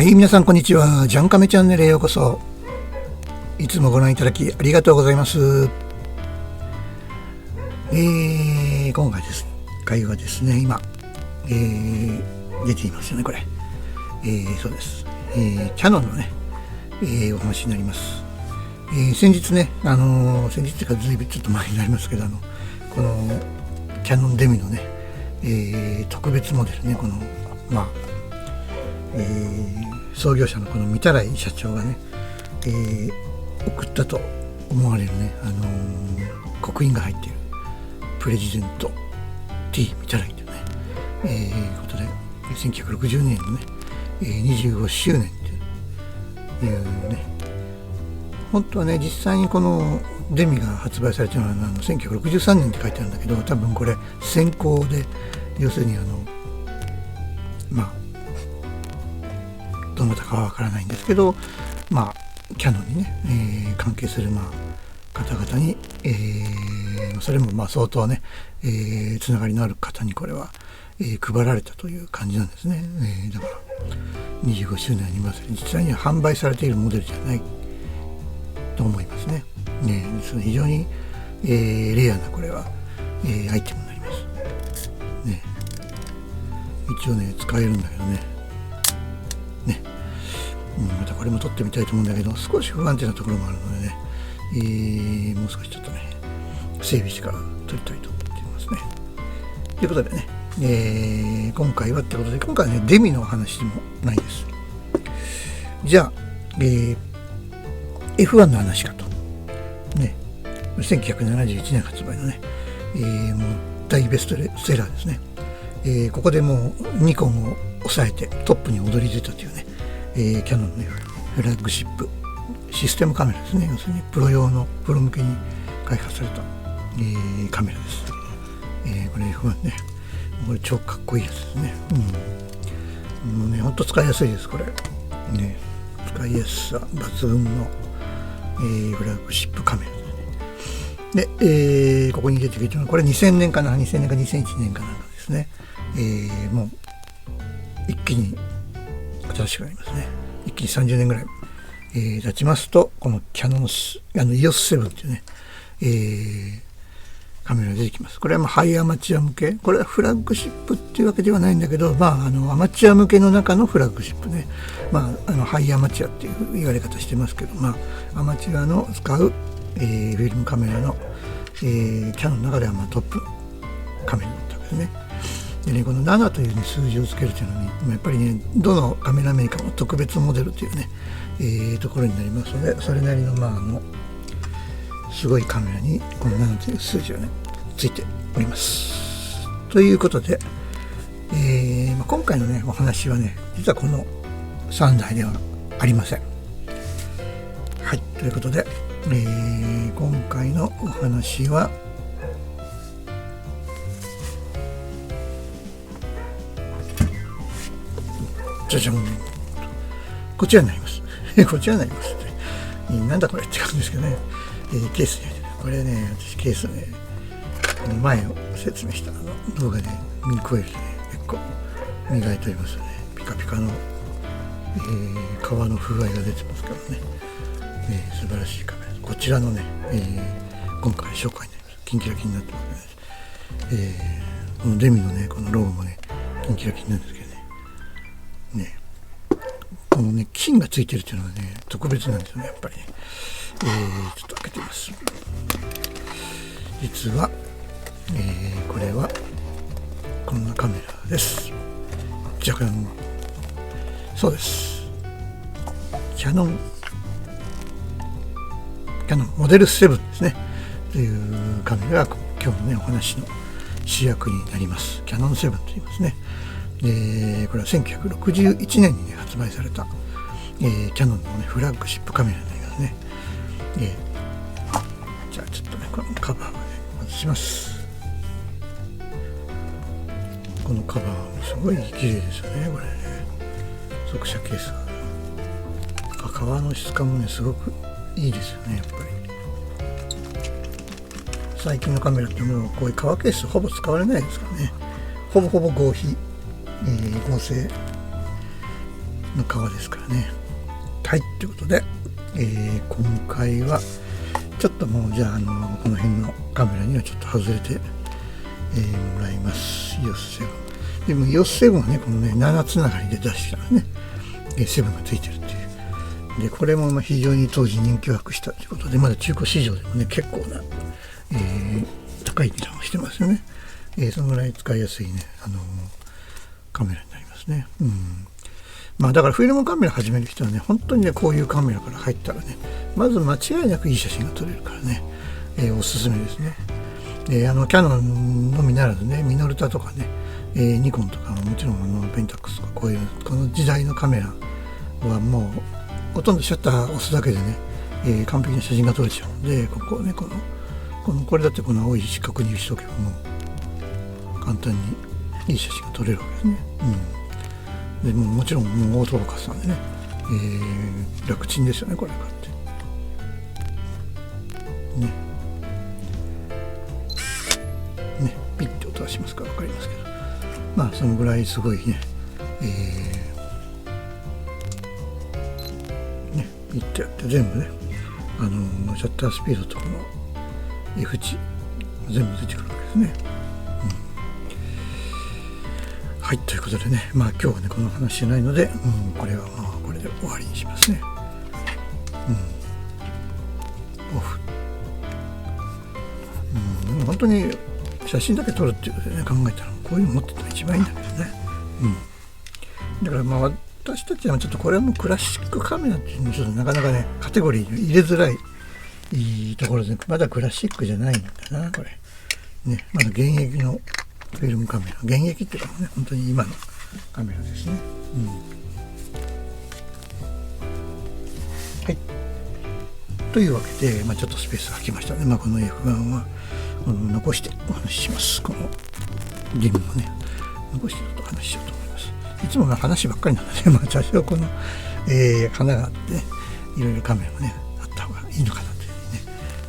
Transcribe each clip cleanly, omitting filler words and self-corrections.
はい、皆さんこんにちは。ジャンカメチャンネルへようこそ。いつもご覧いただきありがとうございます。今回はですね、今、出ていますよね、これ。そうです。キャノンのね、お話になります。先日ね、先日というかずいぶんちょっと前になりますけど、このキャノンデミのね、特別モデルね、この、創業者のこの御手洗社長がね、送ったと思われるね、刻印が入っているプレジデント T 御手洗というね、ことで1960年のね、25周年というね、本当はね、実際にこのデミが発売されたのは1963年って書いてあるんだけど、多分これ先行で、要するにどなたかはわからないんですけど、キャノンにね、関係する方々に、それも相当ね、つながりのある方にこれは、配られたという感じなんですね。だから25周年アニバーサリー、実際には販売されているモデルじゃないと思いますね。非常に、レアなこれは、アイテムになります。ね、一応ね使えるんだけどね。またこれも撮ってみたいと思うんだけど、少し不安定なところもあるのでね、もう少しちょっとね整備してから撮りたいと思っていますね。ということでね、今回はねデミの話でもないです。じゃあ、F1 の話かとね、1971年発売のね、もう大ベストセラーですね。ここでもうニコンを抑えてトップに躍り出たというね、キャノンのフラッグシップシステムカメラですね。要するにプロ向けに開発された、カメラです。これ F1 ね、これ超かっこいいやつですね。もうね、ほんと使いやすいです。これね、使いやすさ抜群の、フラッグシップカメラですね。で、ここに出てきてるのはこれ2000年か2001年かなんかですね。もう一気に新しくなりますね。一気に30年ぐらい、経ちますと、このキャノンEOS7 っていうね、カメラが出てきます。これはハイアマチュア向け、これはフラッグシップっていうわけではないんだけど、アマチュア向けの中のフラッグシップね。ハイアマチュアっていう言われ方してますけど、アマチュアの使う、フィルムカメラの、キャノンの中ではトップカメラだったわけですね。でね、この7という、ね、数字をつけるというのに、やっぱりね、どのカメラメーカーも特別モデルというね、ところになりますので、それなりのすごいカメラにこの7という数字がねついております。ということで、今回のねお話はね、実はこの3台ではありません。はい、ということで、今回のお話はじゃじゃん、こちらになります。こちらになりますね。なんだこれって感じですけどね。ケースね、これね、私ケースね、前を説明した動画でミルクオイルでね、結構磨いておりますよね。ピカピカの、皮の風合いが出てますからね。素晴らしいカメラ。こちらのね、今回紹介になります。キンキラキンになってますね。このデミのね、このロゴもね、キンキラキンなんですけどね。このね、金がついてるっていうのはね、特別なんですよね、やっぱりね。ちょっと開けてみます。実は、これはこんなカメラです。じゃかん、そうです。キャノンモデル7ですね。というカメラが今日のねお話の主役になります。キャノン7と言いますね。これは1961年に、ね、発売された、キャノンの、ね、フラッグシップカメラになりますね。じゃあちょっとね、このカバーをね外します。このカバーもすごい綺麗ですよね。これね、速射ケースが革の質感もねすごくいいですよね。やっぱり最近のカメラってもうこういう革ケースほぼ使われないですからね。ほぼ合皮、合成の革ですからね。はいということで、今回はちょっともうじゃあ、この辺のカメラにはちょっと外れて、もらいます。EOS7 でも EOS7 はねこのね7つながりで出したらね、7がついてるっていうで、これも非常に当時人気を博したということで、まだ中古市場でもね結構な、高い値段をしてますよね。そのぐらい使いやすいね、カメラになりますね。まあだからフィルムカメラ始める人はね本当にねこういうカメラから入ったらねまず間違いなくいい写真が撮れるからね、おすすめですね。キャノンのみならずねミノルタとかね、ニコンとかもちろんペンタックスとかこの時代のカメラはもうほとんどシャッター押すだけでね、完璧な写真が撮れちゃうので、ここねこれだってこの青い四角にしとけばもう簡単にいい写真が撮れるわけですね。でもちろんもうオートフォーカスなんでね、楽ちんですよねこれ買ってねピッて音がしますから分かりますけど、まあそのぐらいすごいね、ピッてやって全部ねシャッタースピードとこの F 値全部出てくるわけですね。はいということでね、まあ今日はねこの話じゃないので、これはまあこれで終わりにしますね。オフ。本当に写真だけ撮るっていうことでね考えたらこういうの持ってても一番いいんだけどね。だからまあ私たちはちょっとこれはもうクラシックカメラっていうのちょっとなかなかねカテゴリーに入れづらいところで、まだクラシックじゃないんだなこれね。まだ現役のフィルムカメラ、現役っていうかね本当に今のカメラですね。はいというわけで、ちょっとスペースが空きましたね。この F1 は残してお話しします。このリムもね残してちょっとお話ししようと思います。いつもの話ばっかりなので、多少この、花があってねいろいろカメラもねあった方がいいのかなというふうにね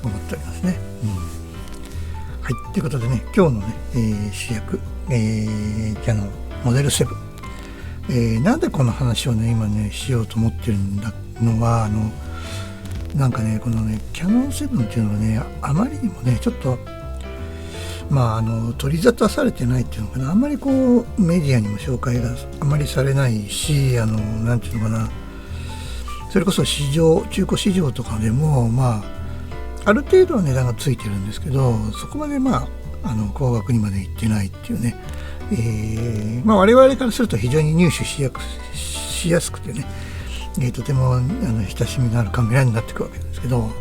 思っておりますね。はい、ということでね今日のね、主役、キヤノンモデル7、なんでこの話をね今ねしようと思ってるのはなんかねこのねキヤノン7っていうのはねあまりにもねちょっと取り沙汰されてないっていうのかな、あんまりこうメディアにも紹介があまりされないし、なんていうのかな、それこそ中古市場とかでもある程度は値段がついてるんですけど、そこまで高額にまでいってないっていうね、我々からすると非常に入手しやすくてね、とても親しみのあるカメラになっていくわけですけど、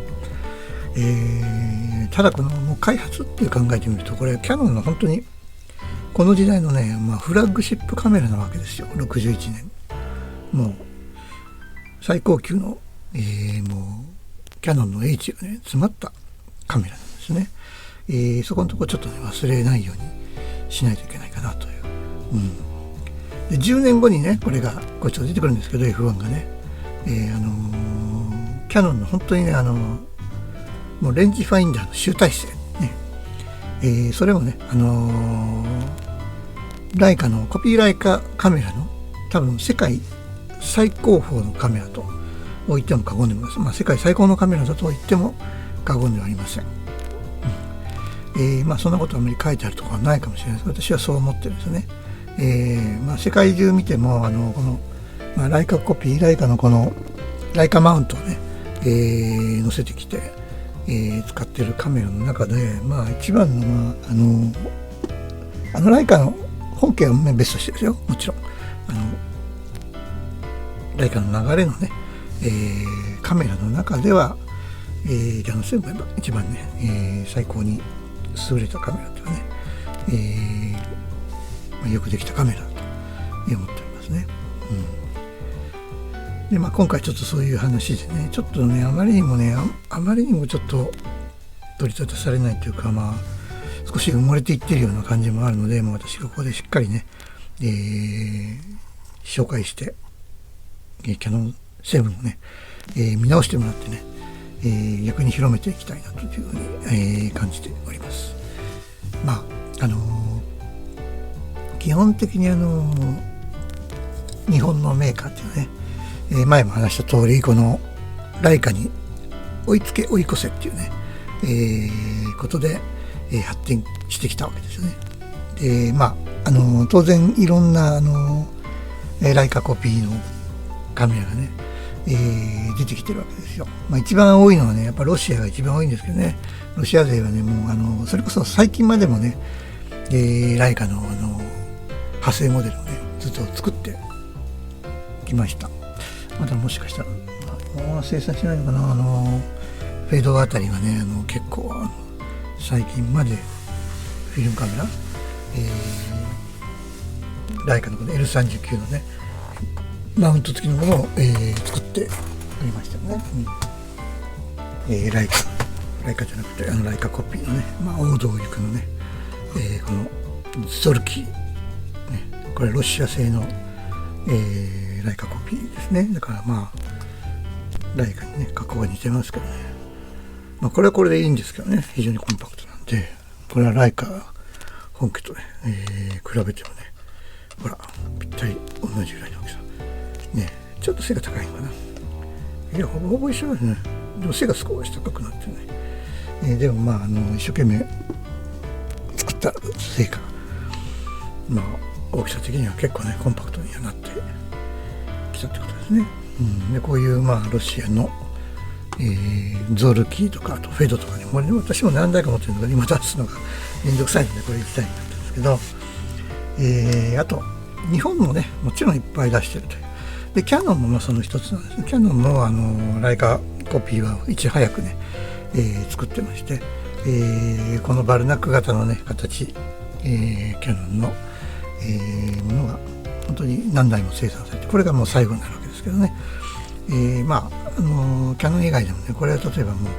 ただこのもう開発っていう考えてみるとこれキヤノンの本当にこの時代のね、フラッグシップカメラなわけですよ。61年もう最高級の、もうキヤノンの H がね詰まったカメラなんですね。そこのところちょっとね忘れないようにしないといけないかなという、で10年後にねこれがこっちが出てくるんですけど F1 がね、キヤノンの本当にねもうレンジファインダーの集大成ね、それもねライカのコピーライカカメラの多分世界最高峰のカメラと言っても過言でもないです。世界最高のカメラだと言っても過言ではありません。そんなことあまり書いてあるところはないかもしれないです。私はそう思ってるんですよね。世界中見てもこの、ライカコピーライカのこのライカマウントをね、載せてきて、使ってるカメラの中で一番のライカの本家はベストしてですよ。もちろんライカの流れのね、カメラの中ではキヤノン7が一番ね、最高に優れたカメラというかね、よくできたカメラと思っておりますね。で今回ちょっとそういう話でねちょっとねあまりにもちょっと取り沙汰されないというか少し埋もれていってるような感じもあるので、私がここでしっかりね、紹介してキヤノン7をね、見直してもらってね、逆に広めていきたいなというふうに、感じております。基本的に日本のメーカーっていうのはね、前も話した通りこのライカに追いつけ追い越せっていうね、ことで、発展してきたわけですよね。で当然いろんなライカコピーのカメラがね、出てきてるわけですよ。一番多いのはねやっぱロシアが一番多いんですけどね、ロシア勢はねもうそれこそ最近までもね、ライカの派生モデルをねずっと作ってきました。またもしかしたらもう生産しないのかな、フェードあたりはね結構最近までフィルムカメラ、ライカのこの L39 のねマウント付きのものを、作っておりましたよね。ライカじゃなくてライカコピーのね、王道行くのね、このゾルキー、ね、これロシア製の、ライカコピーですね。だからライカにね加工が似てますけどね、これはこれでいいんですけどね、非常にコンパクトなんで、これはライカ本家とね、比べてもねほらぴったり同じぐらいの大きさね。ちょっと背が高いのかな、いやほぼほぼ一緒ですね。でも背が少し高くなってね、でも一生懸命作ったせいか大きさ的には結構ねコンパクトにはなってきたってことですね。でこういうロシアの、ゾルキーとかあとフェドとかね、私も何台か持ってるのが今出すのがめんどくさいのでこれ1台になったんですけど、あと日本もねもちろんいっぱい出してるという。でキヤノンもその一つなんです。キヤノンもライカコピーはいち早くね、作ってまして、このバルナック型のね形、キヤノンの、ものが本当に何台も生産されて、これがもう最後になるわけですけどね。キヤノン以外でもねこれは例えばも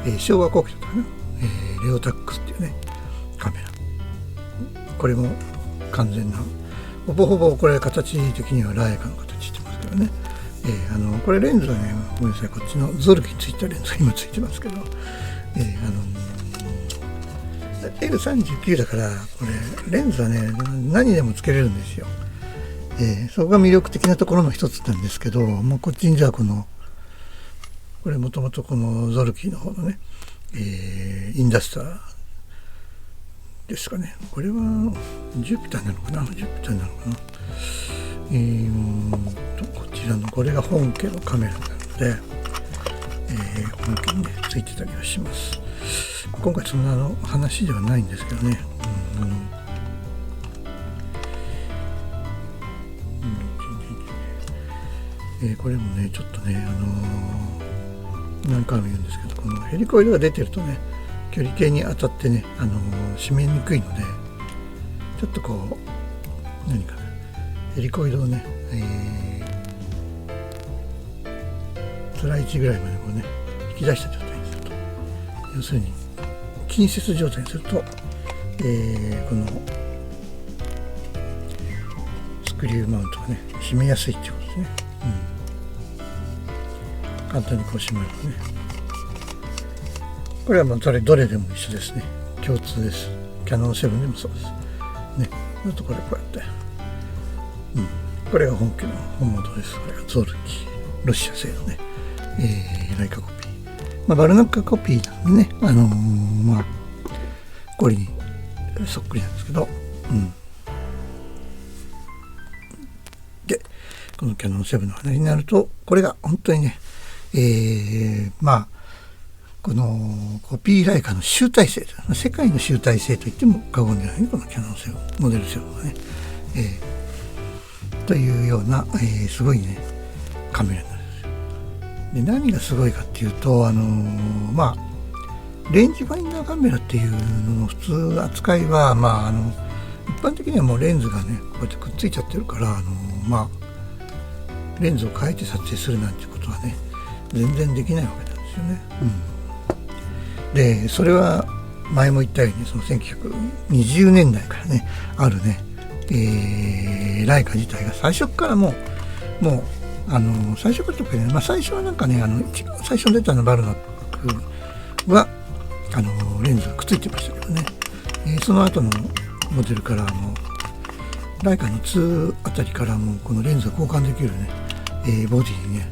う、昭和後期とかね、レオタックスっていうねカメラ、これも完全なほぼほぼこれ形的にはライカの形してますからね。これレンズはねごめんなさい、こっちのゾルキについたレンズが今ついてますけど、L39 だからこれレンズはね何でもつけれるんですよ。そこが魅力的なところの一つなんですけど、もうこっちにじゃあこれもともとこのゾルキーの方のね、インダスターですかね。これはジュピターなのかな、こちらのこれが本家のカメラなので、本家にねついてたりはします。今回そんな話ではないんですけどね、これもねちょっとね何回も言うんですけど、このヘリコイドが出てるとね距離計に当たってね締めにくいので、ちょっとこう何かねヘリコイドをね、つらい位置ぐらいまでこうね引き出した状態にすると、要するに近接状態にすると、このスクリューマウントがね締めやすいっていうことですね。簡単にこう締まるとね、これはもうどれでも一緒ですね。共通です。キヤノン7でもそうですね。ずっとこれこうやって、これが本家の本物です。これがゾルキー、ロシア製のね、ライカコピー、バルナックコピーなんでね、これにそっくりなんですけど、でこのキヤノン7の話になると、これが本当にね、このコピーライカの集大成、世界の集大成と言っても過言ではない、このキヤノン7モデル7はね、というような、すごいねカメラなんですよ。で何がすごいかっていうと、レンジファインダーカメラっていうのの普通扱いは一般的にはもうレンズがねこうやってくっついちゃってるから、レンズを変えて撮影するなんてことはね全然できないわけなんですよね。でそれは前も言ったようにその1920年代からねあるね、ライカ自体が最初からもう最初からというかね、最初はなんかね一番最初に出たのバルナックはレンズがくっついてましたけどね、その後のモデルからライカの2あたりからもうこのレンズが交換できるね、ボディにね、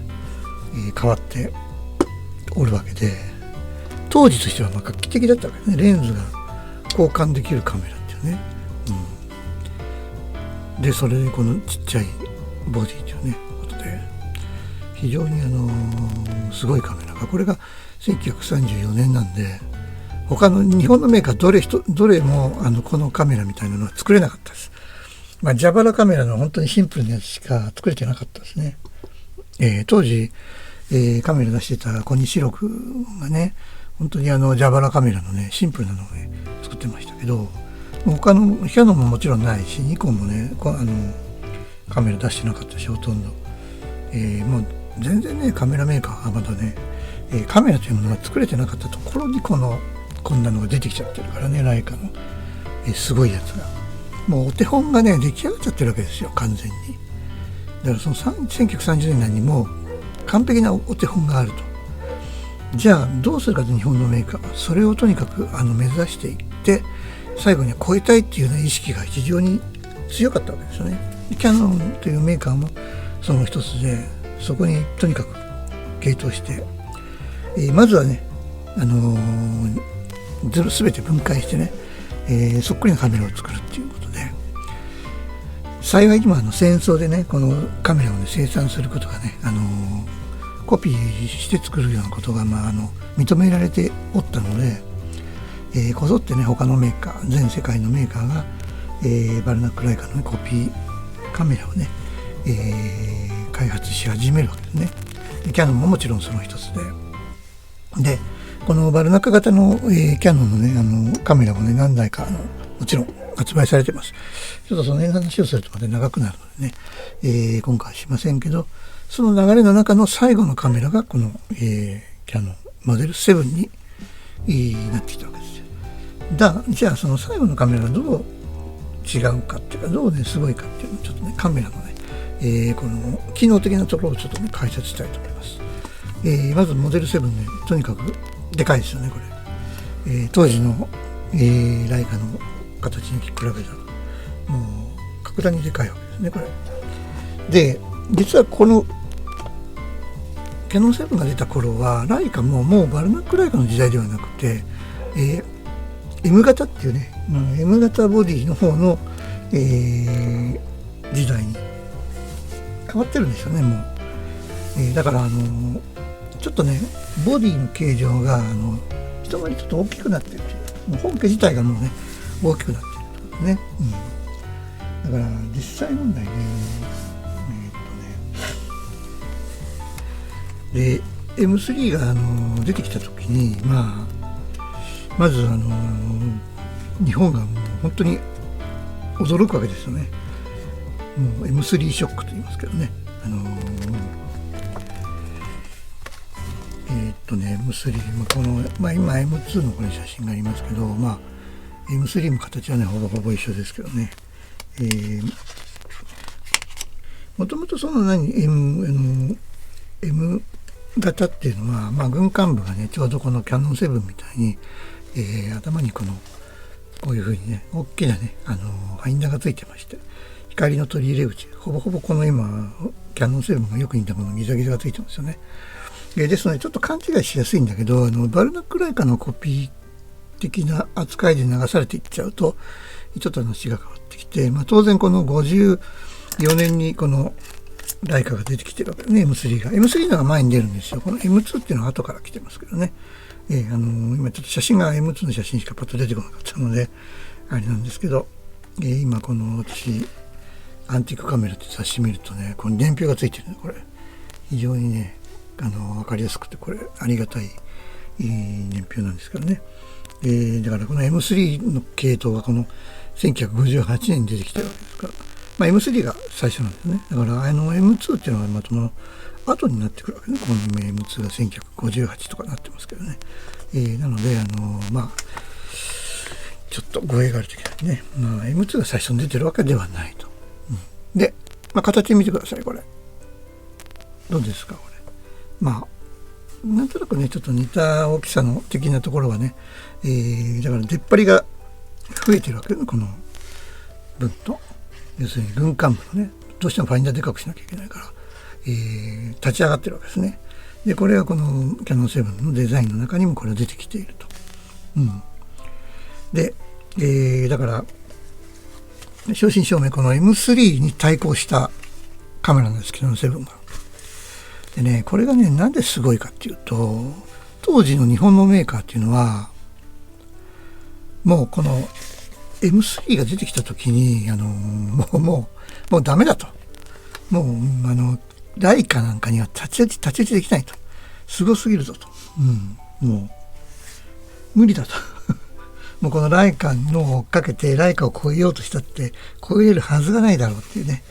変わっておるわけで、当時としては画期的だったわけね。レンズが交換できるカメラっていうね、でそれでこのちっちゃいボディっていうねことで、非常にすごいカメラが、これが1934年なんで、他の日本のメーカーどれもこのカメラみたいなのは作れなかったです。蛇腹カメラの本当にシンプルなやつしか作れてなかったですね。当時、カメラ出してた小西六がね、本当に蛇腹カメラのねシンプルなのをね作ってましたけど、他のキヤノンももちろんないし、ニコンもねカメラ出してなかったし、ほとんど、もう全然ねカメラメーカーがまだね、カメラというものが作れてなかったところにこんなのが出てきちゃってるからね、ライカの、すごいやつがもうお手本がね出来上がっちゃってるわけですよ、完全に。だからその1930年代にもう完璧なお手本があると。じゃあどうするかと、日本のメーカーはそれをとにかく目指していって、最後には超えたいっていう、ね、意識が非常に強かったわけですよね。キヤノンというメーカーもその一つで、そこにとにかく傾倒して、まずはね、全て分解してね、そっくりなカメラを作るっていうことで、幸い今戦争でねこのカメラを、ね、生産することがね、コピーして作るようなことが、認められておったので、こぞってね他のメーカー、全世界のメーカーが、バルナック・ライカのコピーカメラをね、開発し始めるわけですね。キヤノンももちろんその一つで、このバルナック型の、キヤノンのねカメラもね何台かもちろん発売されてます。ちょっとその辺の話をするとまた長くなるのでね、今回はしませんけど、その流れの中の最後のカメラがこの、キヤノンモデル7に、なってきたわけですよ。じゃあその最後のカメラがどう違うかっていうか、どうねすごいかっていうのをちょっとねカメラのね、この機能的なところをちょっとね解説したいと思います。まずモデル7ね、とにかくでかいですよねこれ。当時の、ライカの形に比べたらもう格段にでかいわけですねこれ。で実はこのキヤノン7が出た頃はライカもうバルナックライカの時代ではなくて、M 型っていうね、M 型ボディの方の、時代に変わってるんですよねもう。だからちょっとねボディの形状が一回りちょっと大きくなってる。もう本家自体がもうね大きくなってるとね、だから実際問題ね、で M3 が出てきた時に、まず日本がもう本当に驚くわけですよね。もう M3 ショックと言いますけどね、M3、この、今 M2 のこれ写真がありますけど、M3 も形はねほぼほぼ一緒ですけどね、もともとそのM 型っていうのは、軍艦部がねちょうどこのキヤノン7みたいに、頭にこういうふうにね大きなねファインダーがついてまして、光の取り入れ口、ほぼほぼこの今キヤノン7がよく似たこのギザギザがついてますよね。ですのでちょっと勘違いしやすいんだけど、バルナックライカのコピー的な扱いで流されていっちゃうとちょっと話が変わってきて、当然この54年にこのライカが出てきてるわけですね。 M3 のが前に出るんですよ。この M2 っていうのは後から来てますけどね、今ちょっと写真が M2 の写真しかパッと出てこなかったのであれなんですけど、今この私アンティークカメラって雑誌見るとね、この年表がついてるね。これ非常にね分かりやすくて、これありがたい年表なんですけどね。だからこの M3 の系統がこの1958年に出てきてるわけですから、M3 が最初なんですね。だからM2 っていうのはまたの後になってくるわけね。この M2 が1958とかなってますけどね。なのでちょっと語弊があるときはね、M2 が最初に出てるわけではないと。で、形見てください。これどうですかこれ。なんとなくねちょっと似た大きさの的なところはね、だから出っ張りが増えてるわけね、この分と、要するに軍艦部のね、どうしてもファインダーでかくしなきゃいけないから、立ち上がってるわけですね。でこれはこのキヤノン7のデザインの中にもこれは出てきていると。で、だから正真正銘この M3 に対抗したカメラなんですけど、7が。でね、これがね、なんですごいかっていうと、当時の日本のメーカーっていうのは、もうこの M3 が出てきた時に、もうダメだと。もう、ライカなんかには太刀打ちできないと。すごすぎるぞと。もう、無理だと。もうこのライカのを追っかけて、ライカを超えようとしたって、超えれるはずがないだろうっていうね、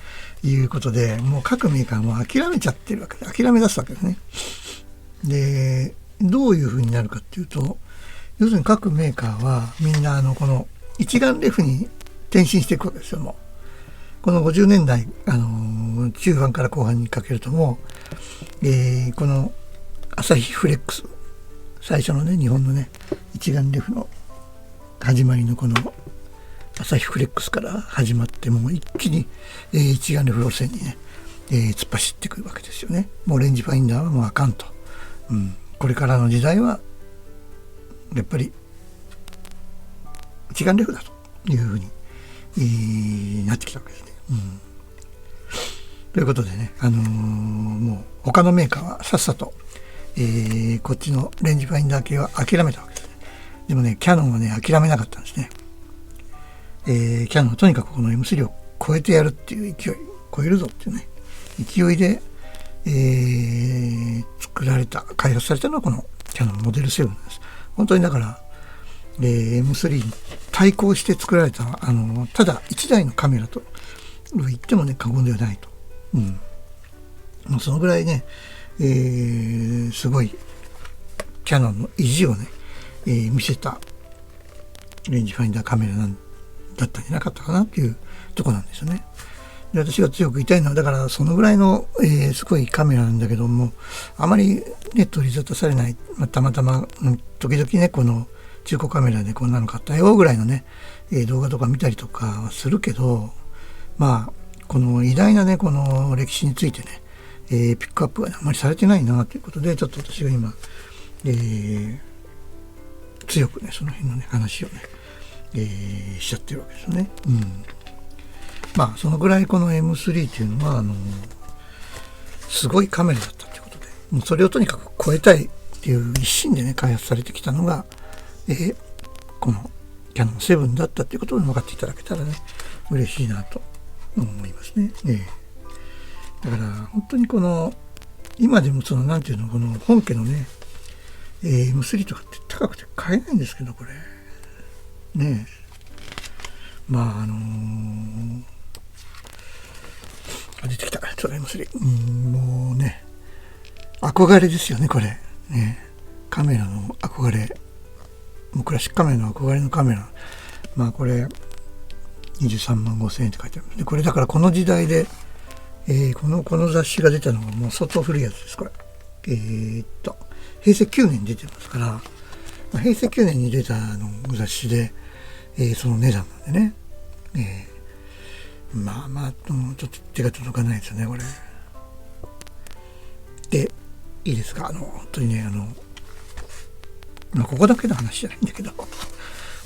いうことで、もう各メーカーも諦めちゃってるわけで、諦め出すわけですね。で、どういう風になるかっていうと、要するに各メーカーはみんなこの一眼レフに転身していくわけですよ。もうこの50年代中盤から後半にかけるともう、このアサヒフレックス、最初のね日本のね一眼レフの始まりのこのアサヒフレックスから始まって、もう一気に、一眼レフ路線にね、突っ走ってくるわけですよね。もうレンジファインダーはもうあかんと、これからの時代はやっぱり一眼レフだというふうに、なってきたわけですね。ということでね、もう他のメーカーはさっさと、こっちのレンジファインダー系は諦めたわけですね。でもね、キヤノンはね諦めなかったんですね。キヤノンはとにかくこの M3 を超えてやるっていう勢い、超えるぞっていうね勢いで、開発されたのはこのキヤノンモデル7です。本当にだから、M3 に対抗して作られたただ1台のカメラと言ってもね過言ではないと。もうそのぐらいね、すごいキヤノンの意地をね、見せたレンジファインダーカメラだったんじゃなかったかなっていうところなんですよね。で私が強く言いたいのはだからそのぐらいの、すごいカメラなんだけども、あまりね取り沙汰されない、たまたま時々ねこの中古カメラでこんなの買ったよぐらいのね、動画とか見たりとかはするけど、この偉大なねこの歴史についてね、ピックアップが、あまりされてないなということで、ちょっと私が今、強くねその辺のね話をね、しちゃってるわけですよね。そのぐらいこの M3 っていうのはすごいカメラだったということで、もうそれをとにかく超えたいっていう一心でね開発されてきたのが、このキヤノン7だったということを分かっていただけたらね嬉しいなと思いますね。だから本当にこの今でもそのなんていうのこの本家のね、M3 とかって高くて買えないんですけど、これね出てきたM3、もうね憧れですよねこれね。カメラの憧れ、もうクラシックカメラの憧れのカメラ、これ23万5千円って書いてあるんですね。これだからこの時代で、この雑誌が出たのがもう相当古いやつです。これ平成9年に出てますから、平成9年に出た雑誌で、その値段なんでね、ちょっと手が届かないですよねこれ。でいいですか、本当にねここだけの話じゃないんだけど、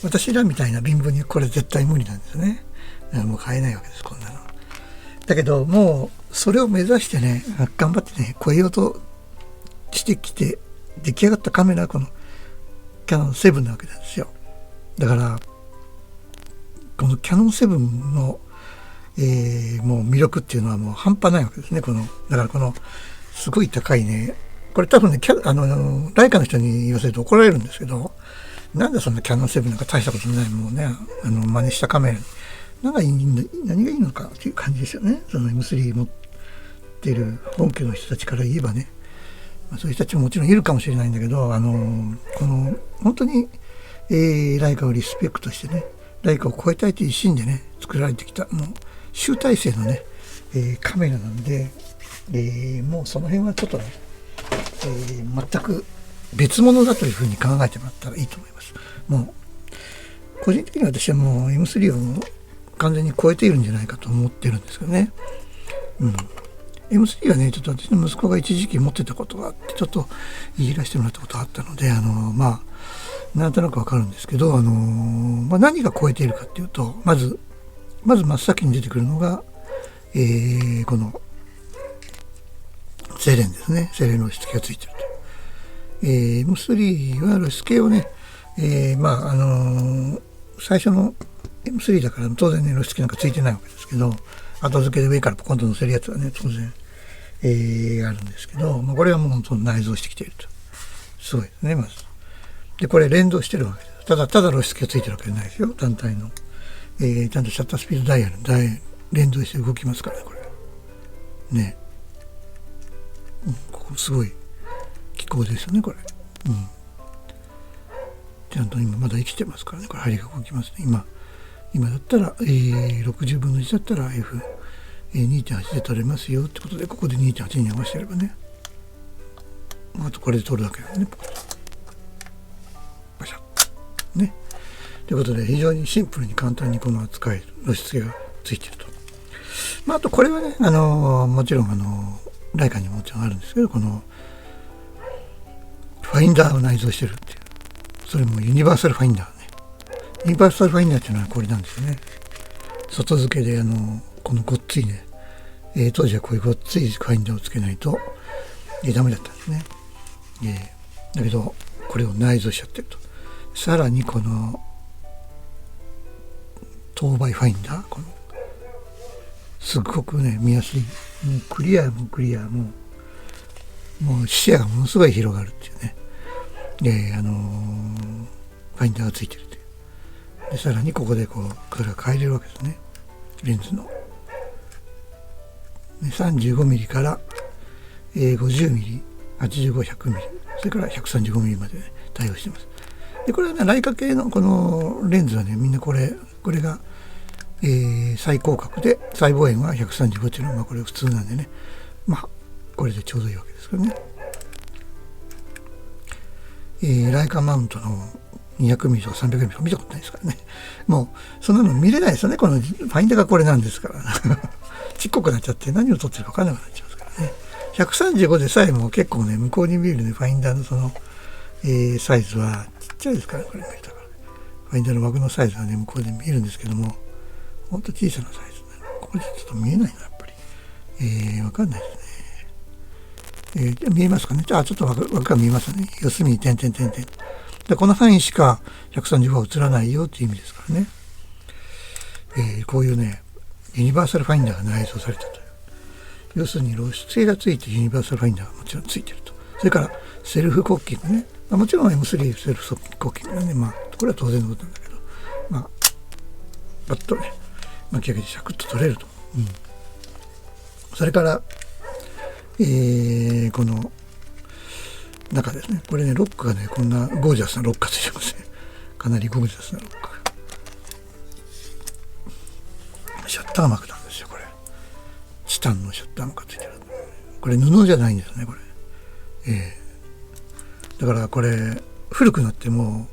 私らみたいな貧乏にこれ絶対無理なんですよね。もう買えないわけですこんなの。だけどもうそれを目指してね頑張ってね超えようとしてきて出来上がったカメラはこのキヤノン7なわけなんですよ。だからこのキヤノン7の、もう魅力っていうのはもう半端ないわけですね。だからこのすごい高いね、これ多分ねライカの人に言わせると怒られるんですけど、なんでそんなキヤノン7なんか大したことないもうね真似したカメラに何がいいのかっていう感じですよね。その M3 持ってる本家の人たちから言えばね、そういう人たちももちろんいるかもしれないんだけど、この本当に、ライカをリスペクトしてねライカを超えたいという一心でね作られてきたもう集大成のね、カメラなんで、もうその辺はちょっとね、全く別物だというふうに考えてもらったらいいと思います。もう個人的には私はもう M3 を完全に超えているんじゃないかと思ってるんですけどね。M3 はねちょっと私の息子が一時期持ってたことがあってちょっといじらしてもらったことがあったのでなんとなくわかるんですけど、何が超えているかっていうとまず真っ先に出てくるのが、このセレンですね。セレン露出系がついてると。M3 は露出系をね、最初の M3 だから当然ね露出系なんかついてないわけですけど、後付けで上からポコンと乗せるやつはね当然、あるんですけど、これはもう本当に内蔵してきていると。すごいですね。まずでこれ連動してるわけです。ただ露出系がついてるわけじゃないですよ。単体の、ちゃんとシャッタースピードダイヤル連動して動きますからね、これね。ここすごい機構ですよね、これ。ちゃんと今まだ生きてますからね、これ針が動きますね。今だったら、60分の1だったら F2.8 で取れますよってことで、ここで 2.8 に合わせればね、あとこれで取るだけだね、パシャッね。ということで非常にシンプルに簡単にこの扱える露出系がついていると。あとこれはね、もちろんライカにももちろんあるんですけど、このファインダーを内蔵してるっていう、それもユニバーサルファインダーね。ユニバーサルファインダーっていうのはこれなんですよね。外付けでこのごっついね、当時はこういうごっついファインダーをつけないと、ダメだったんですね。だけどこれを内蔵しちゃってると。さらにこの当倍ファインダー、このすごくね見やすい、もうクリアもう視野がものすごい広がるっていうね。ファインダーがついてるという。でさらにここでこれが変えれるわけですね。レンズの35ミリから、50ミリ、85、100ミリ、それから135ミリまで、ね、対応しています。でこれはねライカ系のこのレンズはねみんなこれが、最広角で細胞円は135っていうのはこれ普通なんでね、これでちょうどいいわけですけどね。ライカマウントの200ミリとか300ミリとか見たことないですからね。もうそんなの見れないですよね。このファインダーがこれなんですからちっこくなっちゃって何を撮ってるか分からなくなっちゃいますからね。135でさえも結構ね向こうに見えるねファインダーのその、サイズはちっちゃいですから、これ見えたから、ファインダーの枠のサイズはね向こうで見えるんですけども、ほんと小さなサイズね。ここでちょっと見えないなやっぱり。分かんないですね。見えますかね。ちょっと枠が見えますね。四隅に点々点々。でこの範囲しか135は映らないよっていう意味ですからね。こういうねユニバーサルファインダーが内蔵されたという。要するに露出系がついてユニバーサルファインダーがもちろんついてると。それからセルフコッキングね。もちろん M3 セルフコッキングね。これは当然のことなんだけど、パッとね巻き上げてシャクッと取れると。それからこの中ですね、これねロックがねこんなゴージャスなロックがついてますね。かなりゴージャスなロックがシャッター幕なんですよ。これチタンのシャッター幕がついてる。これ布じゃないんですねこれ。だからこれ古くなっても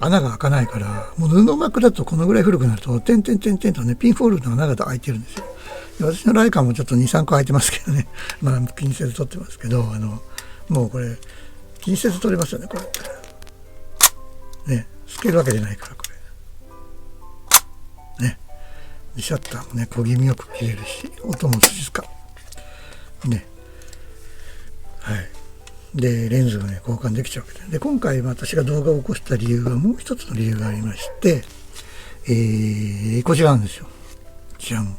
穴が開かないから、もう布幕だとこのぐらい古くなると点々点々とねピンホールの穴が開いてるんですよ。で私のライカもちょっと 2,3 個開いてますけどね、気にせず撮ってますけど、もうこれ気にせず撮れますよね、これね。透けるわけじゃないからこれね。でシャッターもね小気味よく切れるし、音も静かね。でレンズがね交換できちゃうわけで、今回私が動画を起こした理由はもう一つの理由がありまして、こちらなんですよ。じゃん、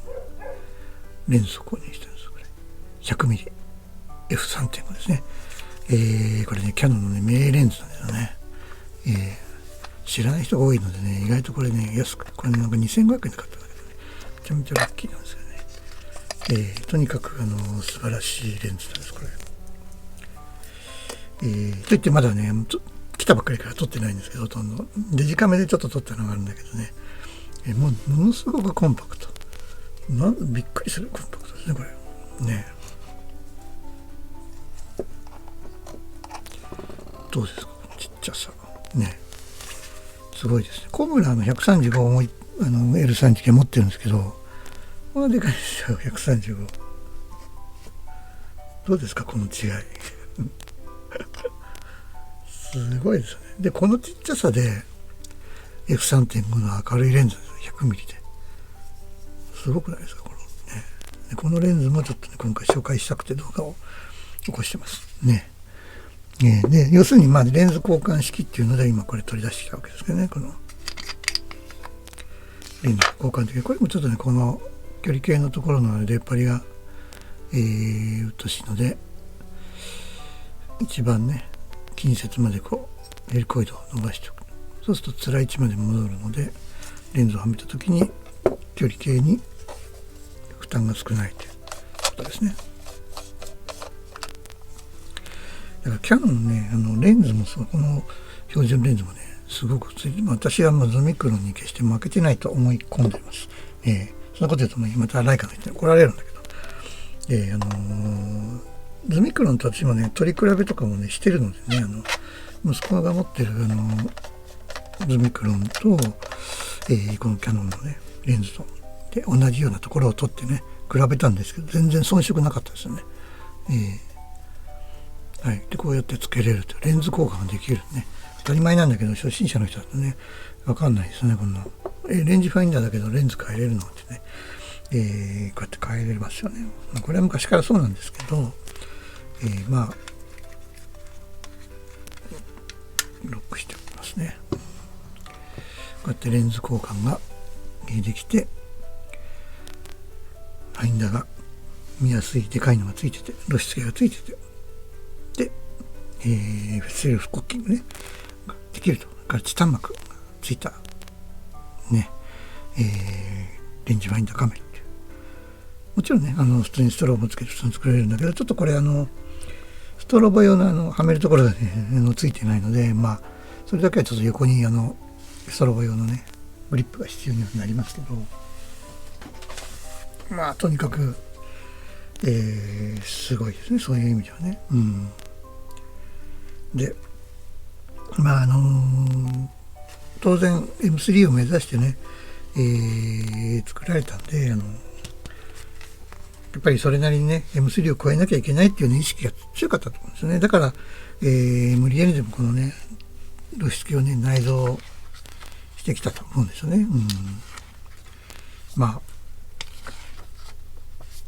レンズを購入したんです。これ 100mm F3.5 ですね。これねキヤノンのね名レンズなんですよね。知らない人が多いのでね、意外とこれね安く、これなんか2500円で買ったんだけどね、めちゃめちゃラッキーなんですよね。とにかく素晴らしいレンズなんですこれ。といってまだね来たばっかりから撮ってないんですけど、ほとんどデジカメでちょっと撮ったのがあるんだけどね、ものすごくコンパクト、びっくりするコンパクトですねこれね。どうですかちっちゃさね、すごいですね。コムラの135も L319 持ってるんですけど、このでかいですよ、135。どうですかこの違いすごいですよね。でこのちっちゃさで F3.5 の明るいレンズです、100mmですごくないですかこの、ね、でこのレンズもちょっとね今回紹介したくて動画を起こしてますね。で要するにまあレンズ交換式っていうので今これ取り出してきたわけですけどね、このレンズ交換的、これもちょっとねこの距離計のところの出っ張りがうっとしいので、一番ね近接までこうヘリコイドを伸ばしておく。そうするとつらい位置まで戻るので、レンズをはめた時に距離計に負担が少ないということですね。だからキヤノンね、レンズもこの標準レンズもねすごくついて、私はズミクロンに決して負けてないと思い込んでいます。そんなこと言うとまたライカの人に怒られるんだけど、ズミクロンと私もね取り比べとかもねしてるのでね、息子が持ってるズミクロンと、このキヤノンのねレンズとで同じようなところを取ってね比べたんですけど、全然遜色なかったですよね。はい、でこうやってつけれるというレンズ交換ができるね。当たり前なんだけど初心者の人だとね分かんないですよね。こんなレンジファインダーだけどレンズ変えれるのってね、こうやって変えれますよね。これは昔からそうなんですけど、まあロックしておきますね。こうやってレンズ交換ができて、ファインダーが見やすいでかいのがついてて、露出系がついてて、で、セルフコッキングねができると。からチタン膜がついたね、レンジファインダーカメラっていう、もちろんね普通にストロボつけて普通に作れるんだけど、ちょっとこれストロボ用のはめるところがねついてないので、まあそれだけはちょっと横にストロボ用のねグリップが必要になりますけど、まあとにかく、すごいですね、そういう意味ではね。でまあ当然 M3 を目指してね、作られたんで、やっぱりそれなりにね M3 を超えなきゃいけないっていう、ね、意識が強かったと思うんですよね。だから、無理やりでもこのね露出系をね内蔵してきたと思うんですよね。まあ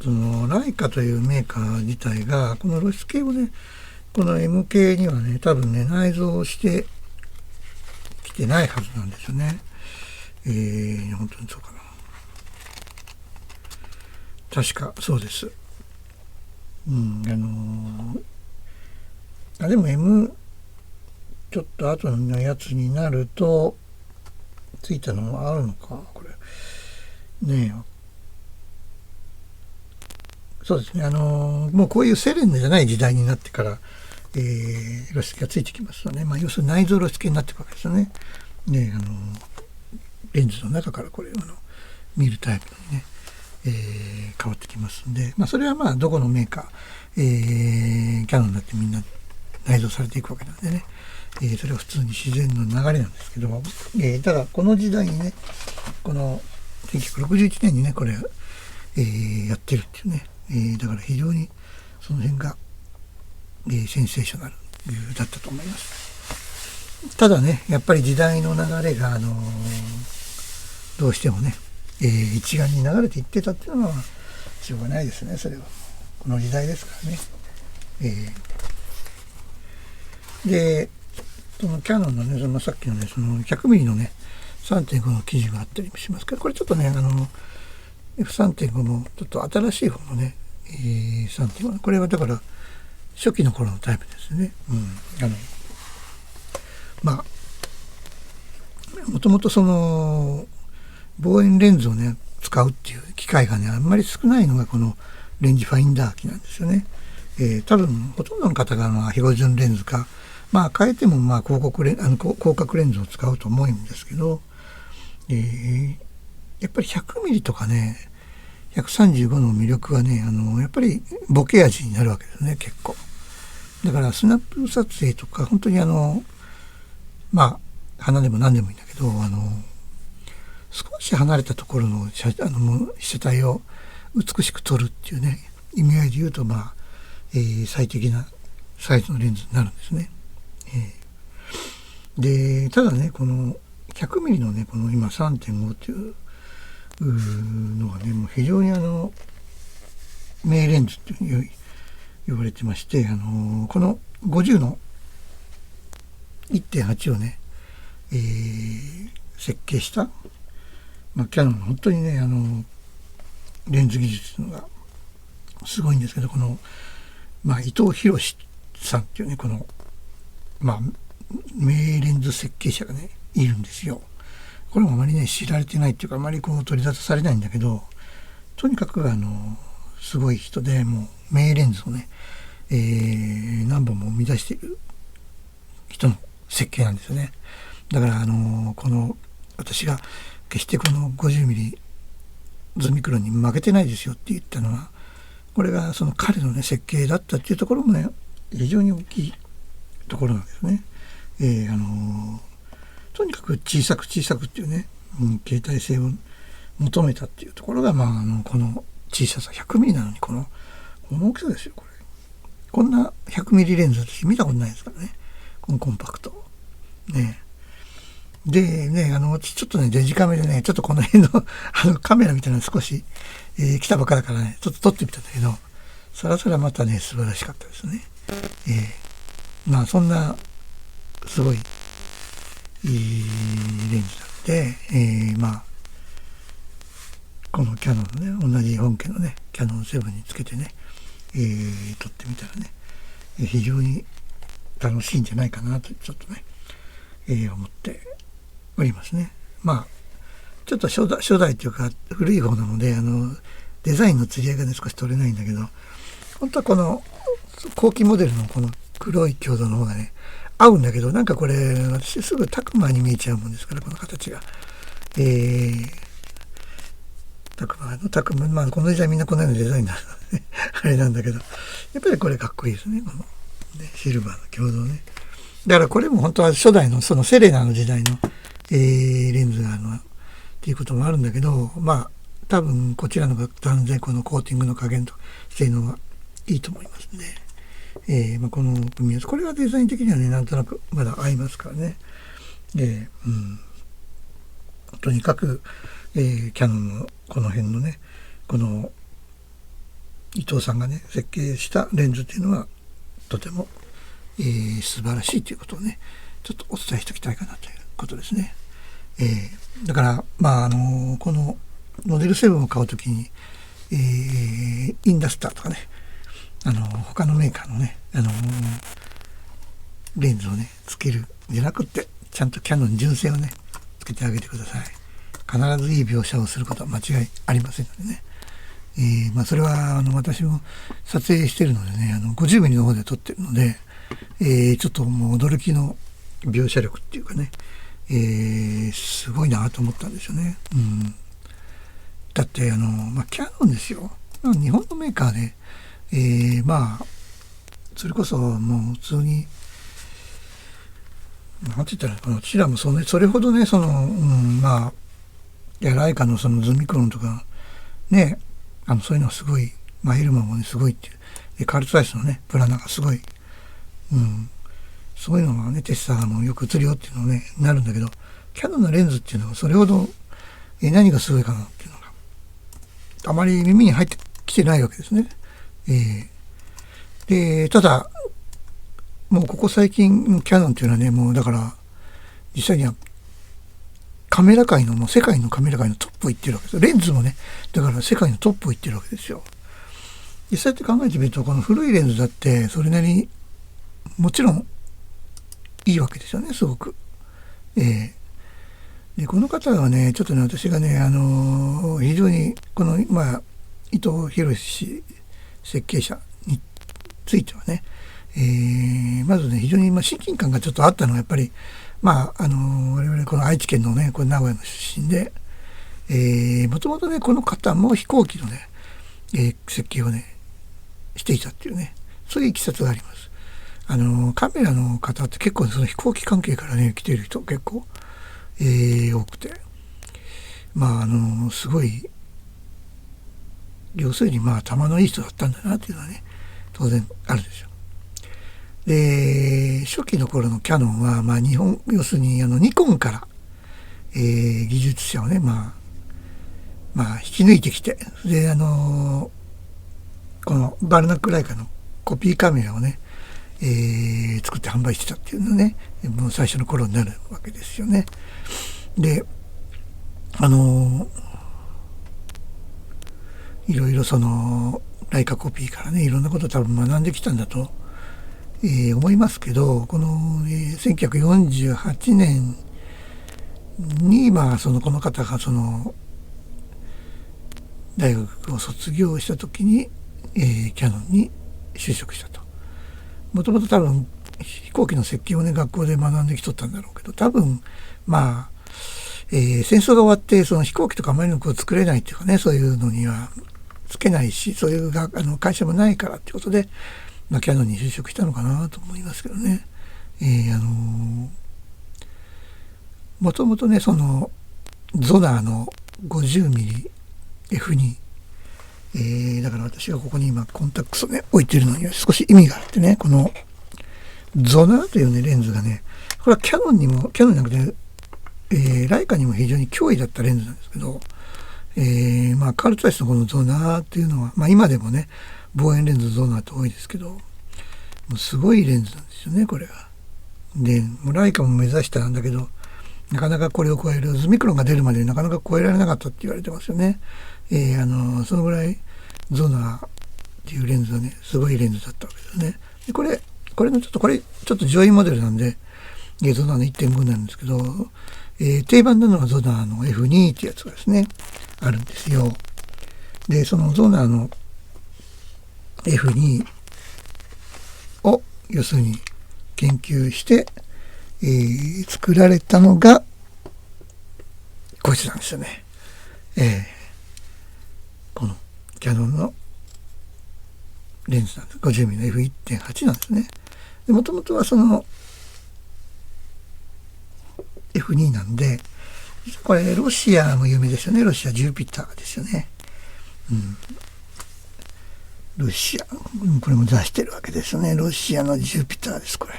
そのライカというメーカー自体がこの露出系をねこの M 系にはね多分ね内蔵してきてないはずなんですよね。本当にそうかな、確かそうです。でも M ちょっと後のやつになるとついたのもあるのかこれね。そうですね、もうこういうセレンじゃない時代になってから露出系がついてきますとね、要するに内蔵露出系になっていくわけですよね。でレンズの中からこれを見るタイプにね、変わってきますんで、それはどこのメーカー、キヤノンだってみんな内蔵されていくわけなんでね、それは普通に自然の流れなんですけど、ただこの時代にねこの1961年にねこれ、やってるっていうね、だから非常にその辺が、センセーショナルだったと思います。ただねやっぱり時代の流れが、どうしてもね、一丸に流れていってたっていうのはしょうがないですね。それはこの時代ですからね。でそのキヤノンのねさっきのねその 100mm のね 3.5 の記事があったりもしますけど、これちょっとねF3.5 のちょっと新しい方のね、3.5、これはだから初期の頃のタイプですね。もともとその望遠レンズをね使うっていう機会がねあんまり少ないのがこのレンジファインダー機なんですよね。多分ほとんどの方が標準レンズか変えても広角レンズを使うと思うんですけど、やっぱり 100mm とかね135の魅力はねやっぱりボケ味になるわけですね。結構だからスナップ撮影とか本当に鼻でも何でもいいんだけど少し離れたところのもう被写体を美しく撮るっていうね意味合いで言うと、最適なサイズのレンズになるんですね。でただねこの 100mm のねこの今 3.5 っていうのはねもう非常に名レンズっていうふうに言われてまして、この50の 1.8 をね、設計した、キヤノンの本当にねレンズ技術のがすごいんですけど、この、伊藤博さんっていうねこの名レンズ設計者がねいるんですよ。これもあまりね知られてないっていうかあまりこう取り沙汰されないんだけど、とにかくすごい人で、もう名レンズをね、何本も生み出している人の設計なんですよね。だからこの私が決してこの 50mm ズミクロンに負けてないですよって言ったのは、これがその彼のね設計だったっていうところもね非常に大きいところなんですね。とにかく小さくっていうね、携帯性を求めたっていうところが、この小ささ 100mm なのにこの大きさですよ。こんな 100mm レンズ私見たことないですからね、このコンパクトね。でねちょっとねデジカメでねちょっとこの辺のカメラみたいなの少し、来たばっかだからねちょっと撮ってみたんだけど、そらまたね素晴らしかったですね。そんなすごいいいレンズなので、このキヤノンのね同じ本家のねキヤノン7につけてね、撮ってみたらね非常に楽しいんじゃないかなとちょっとね、思っておりますね。ちょっと初代というか古い方なのでデザインの釣り合いがね少し取れないんだけど、本当はこの後期モデルのこの黒い強度の方がね合うんだけど、これ私すぐタクマに見えちゃうもんですから、この形がタクマこの時代みんなこのようなデザインなのであれなんだけど、やっぱりこれかっこいいですね、このねシルバーの強度ね。だからこれも本当は初代のそのセレナの時代の、レンズがっていうこともあるんだけど、多分こちらのが断然このコーティングの加減と性能がいいと思いますね。この組み合わせ、これはデザイン的にはねなんとなくまだ合いますからね。とにかく、キヤノンのこの辺のねこの伊藤さんがね設計したレンズっていうのはとても、素晴らしいということをねちょっとお伝えしておきたいかなということですね。だからこのモデル7を買うときに、インダスターとかね他のメーカーのねレンズをねつけるんじゃなくて、ちゃんとキヤノン純正をねつけてあげてください。必ずいい描写をすることは間違いありませんのでね。それは私も撮影してるのでね50mm の方で撮ってるので、ちょっともう驚きの描写力っていうかね、すごいなと思ったんですよね。だってキヤノンですよ。日本のメーカーで、それこそもう普通になんて言ったらいいかな、私らもそれほどねライカのそのズミクロンとかねそういうのはすごい、エルマンもねすごいっていうで、カールツアイスのねプラナがすごい、そういうのがねテッサーもよく映るよっていうのねなるんだけど、キヤノンのレンズっていうのはそれほど、何がすごいかなっていうのがあまり耳に入ってきてないわけですね。でただもうここ最近キヤノンっていうのはねもうだから実際にはカメラ界のもう世界のカメラ界のトップをいってるわけですよ。レンズもねだから世界のトップをいってるわけですよ。実際って考えてみるとこの古いレンズだってそれなりにもちろんいいわけですよね、すごく。でこの方はねちょっとね私がね非常にこの伊藤博設計者についてはね、まずね非常に親近感がちょっとあったのはやっぱり我々この愛知県のねこれ名古屋の出身で、もともとねこの方も飛行機のね、設計をねしていたっていうねそういういきさつがあります。カメラの方って結構その飛行機関係からね来ている人結構、多くてすごい要するに頭のいい人だったんだなっていうのはね当然あるでしょう。で初期の頃のキヤノンは日本要するにニコンから、技術者をね引き抜いてきて、でこのバルナックライカのコピーカメラをね、作って販売してたっていうのねもう最初の頃になるわけですよね。でいろいろそのライカコピーからねいろんなことを多分学んできたんだと、思いますけど、この、1948年にそのこの方がその大学を卒業した時に、キヤノンに就職したと。もともと多分飛行機の設計をね学校で学んできとったんだろうけど、多分戦争が終わってその飛行機とかあまりのこう作れないっていうかね、そういうのにはつけないし、そういう会社もないからってことで、キヤノンに就職したのかなと思いますけどね。もともとねそのゾナーの 50mmF2、だから私がここに今コンタックスをね置いてるのには少し意味があってね、このゾナーというねレンズがね、これはキヤノンじゃなくて、ライカにも非常に脅威だったレンズなんですけど、カール・ツァイスのこのゾナーっていうのは、今でもね望遠レンズゾナーって多いですけど、もうすごいレンズなんですよねこれが。でもうライカも目指したんだけど、なかなかこれを超えるズミクロンが出るまでなかなか超えられなかったって言われてますよね。そのぐらいゾナーっていうレンズはねすごいレンズだったわけですね。でこれちょっと上位モデルなんで、ゾナーの 1.5 なんですけど、定番なのはゾナーの F2 ってやつがですねあるんですよ。でそのゾナーの F2 を要するに研究して、作られたのがこいつなんですよね。このキヤノンのレンズなんです。 50mm の F1.8 なんですね。もともとはその F2 なんで、これロシアも有名ですよね。ロシアジュピターですよね。ロシアこれも出してるわけですよね。ロシアのジュピターです。これ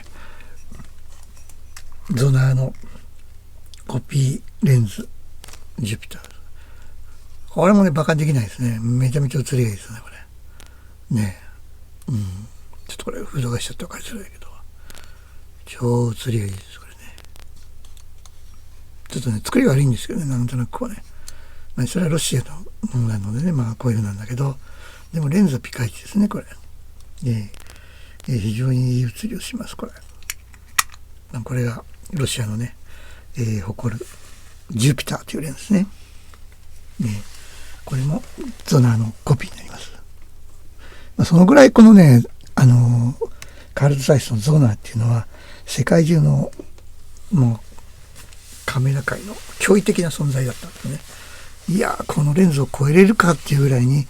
ゾナーのコピーレンズジュピター。これもねバカにできないですね。めちゃめちゃ写りがいいですねこれね。ちょっとこれフードがしちゃって分かりづらいけど超写りがいいですこれね。ちょっとね作りが悪いんですけどね、なんとなくこうね、それはロシアのものなのでねこういうのなんだけど、でもレンズはピカイチですねこれ。非常にいい写りをしますこれ。これがロシアのね、誇るジュピターというレンズですね。これもゾナーのコピーになります。そのぐらいこのねカール・ツァイスのゾナーっていうのは世界中のもうカメラ界の驚異的な存在だったんですね。いやこのレンズを超えれるかっていうぐらいに、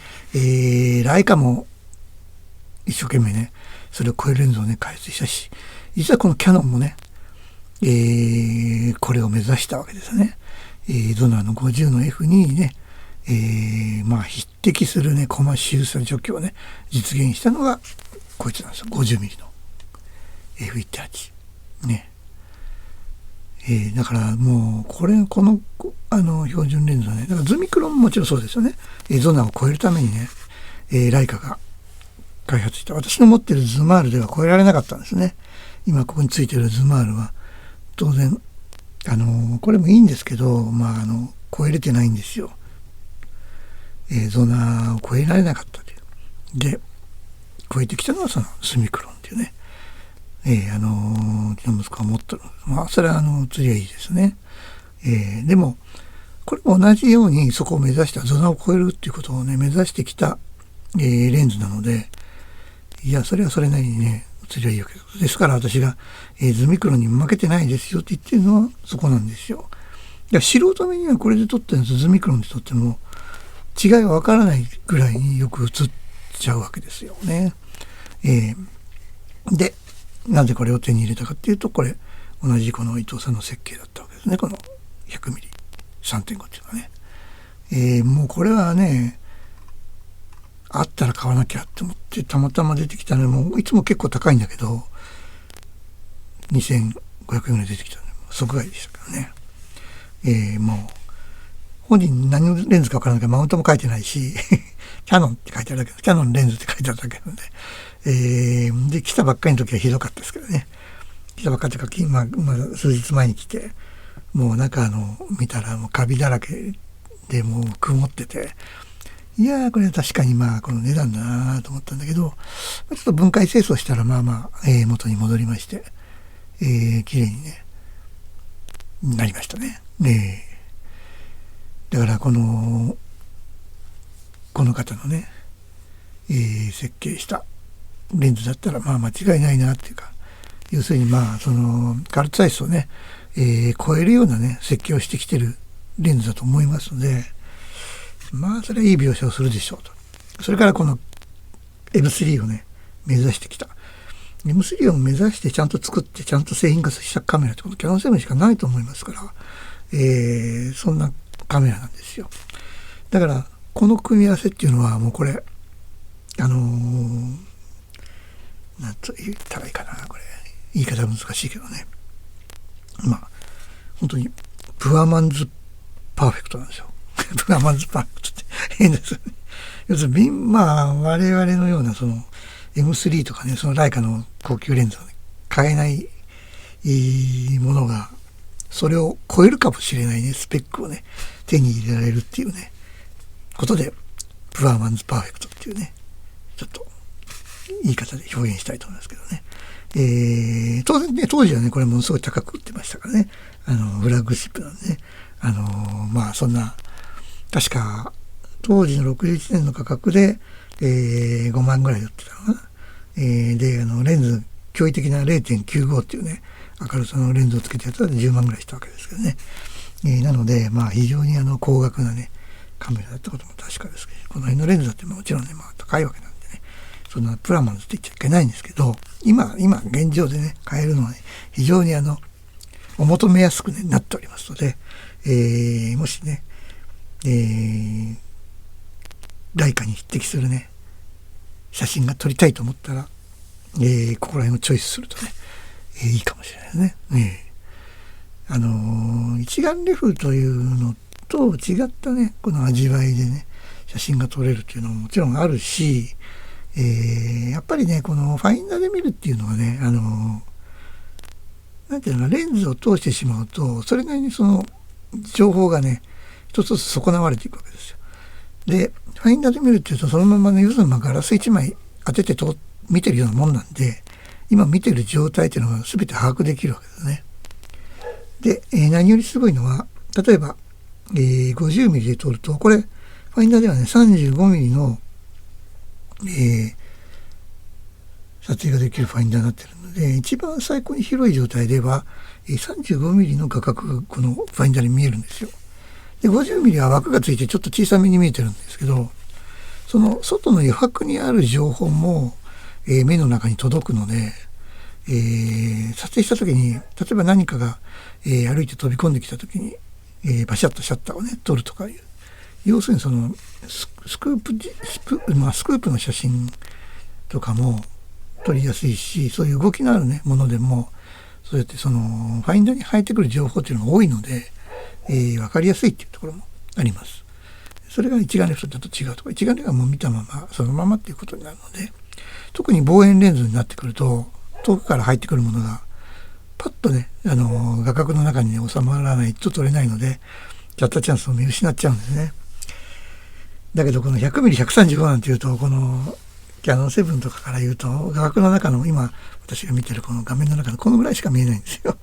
ライカも一生懸命ねそれを超えるレンズをね開発したし、実はこのキヤノンもね、これを目指したわけですね。ゾナーの50の F2 にね、匹敵するねコマシウス除去をね実現したのがこいつなんですよ。 50mm の F1.8 ね。だからもうこの標準レンズはね、だからズミクロンももちろんそうですよね。ゾナーを超えるためにね、ライカが開発した。私の持ってるズマールでは超えられなかったんですね。今ここについてるズマールは当然これもいいんですけど、超えれてないんですよ。ゾナーを超えられなかったという。で超えてきたのはそのズミクロンっていうね、うちの息子が持ってる。それは釣りはいいですね。でもこれも同じようにそこを目指したゾナーを超えるっていうことをね目指してきた、レンズなので、いやそれはそれなりにね釣りはいいわけです。から私が、ズミクロンに負けてないですよって言ってるのはそこなんですよ。いや素人目にはこれで撮ってるんです。ズミクロンで撮っても違いがわからないぐらいによく映っちゃうわけですよね。でなぜこれを手に入れたかっていうと、これ同じこの伊藤さんの設計だったわけですね。この 100mm3.5 っていうのはね、もうこれはね、あったら買わなきゃって思ってたまたま出てきたので、もういつも結構高いんだけど、2500円ぐらい出てきたので、即買いでしたからね。もう、本人何のレンズかわからないけど、マウントも書いてないし、キャノンって書いてあるだけで、キャノンレンズって書いてあるだけなので、で、来たばっかりの時はひどかったですけどね。来たばっかりというか、まあ、数日前に来て、もう中見たらもうカビだらけでもう曇ってて、いやーこれは確かにまあこの値段だなと思ったんだけど、ちょっと分解清掃したらまあまあ、元に戻りまして、綺麗にね、なりましたね。だからこの方のね、設計したレンズだったらまあ間違いないなっていうか、要するにまあそのカルツアイスをね、超えるようなね設計をしてきてるレンズだと思いますので、まあそれはいい描写をするでしょうと。それからこの M3 をね目指してきた M3 を目指してちゃんと作ってちゃんと製品化したカメラってことキャノン7しかないと思いますから、そんなカメラなんですよ。だからこの組み合わせっていうのはもうこれなんと言ったらいいかな、これ言い方難しいけどね、まあ本当にプアマンズパーフェクトなんですよ。プアマンズパーフェクトって変ですよね。要するにまあ我々のようなその M3 とかね、そのライカの高級レンズを、ね、買えないものがそれを超えるかもしれないねスペックをね手に入れられるっていうねことで、プアマンズパーフェクトっていうねちょっと言い方で表現したいと思いますけどね。当然ね、当時はね、これものすごい高く売ってましたからね。フラッグシップなんでね。まあそんな、確か当時の61年の価格で、5万ぐらいで売ってたのかな。で、レンズ、驚異的な 0.95 っていうね、明るさのレンズをつけてやったら10万ぐらいしたわけですけどね。なので、まあ非常に高額なね、カメラだったことも確かですけど、この辺のレンズだってもちろんね、まあ高いわけなんでね、そんなプラマンズって言っちゃいけないんですけど、今現状でね、買えるのは、ね、非常にお求めやすく、ね、なっておりますので、もしね、ライカに匹敵するね、写真が撮りたいと思ったら、ここら辺をチョイスするとね、いいかもしれないですね。一眼レフというのと違ったね、この味わいでね、写真が撮れるっていうのももちろんあるし、やっぱりね、このファインダーで見るっていうのはね、なんていうのか、レンズを通してしまうと、それなりにその情報がね、一つずつ損なわれていくわけですよ。で、ファインダーで見るっていうと、そのままね、要するにガラス1枚当てて見てるようなもんなんで、今見てる状態っていうのが全て把握できるわけですね。で、何よりすごいのは、例えば、50ミリで撮ると、これ、ファインダーではね、35ミリの、撮影ができるファインダーになっているので、一番最高に広い状態では、35ミリの画角がこのファインダーに見えるんですよ。で、50ミリは枠がついてちょっと小さめに見えてるんですけど、その外の余白にある情報も、目の中に届くので、撮影した時に、例えば何かが、歩いて飛び込んできた時に、バシャッとシャッターをね、撮るとかいう。要するにそのスクープの写真とかも撮りやすいし、そういう動きのあるね、ものでも、そうやってそのファインダーに入ってくる情報っていうのが多いので、分かりやすいっていうところもあります。それが一眼レフだと違うとか、一眼レフはもう見たまま、そのままっていうことになるので、特に望遠レンズになってくると、遠くから入ってくるものが、パッとね、画角の中に、ね、収まらないと撮れないので、シャッターチャンスを見失っちゃうんですね。だけど、この 100mm135 なんていうと、このキヤノン7とかから言うと、画角の中の、今、私が見てるこの画面の中のこのぐらいしか見えないんですよ。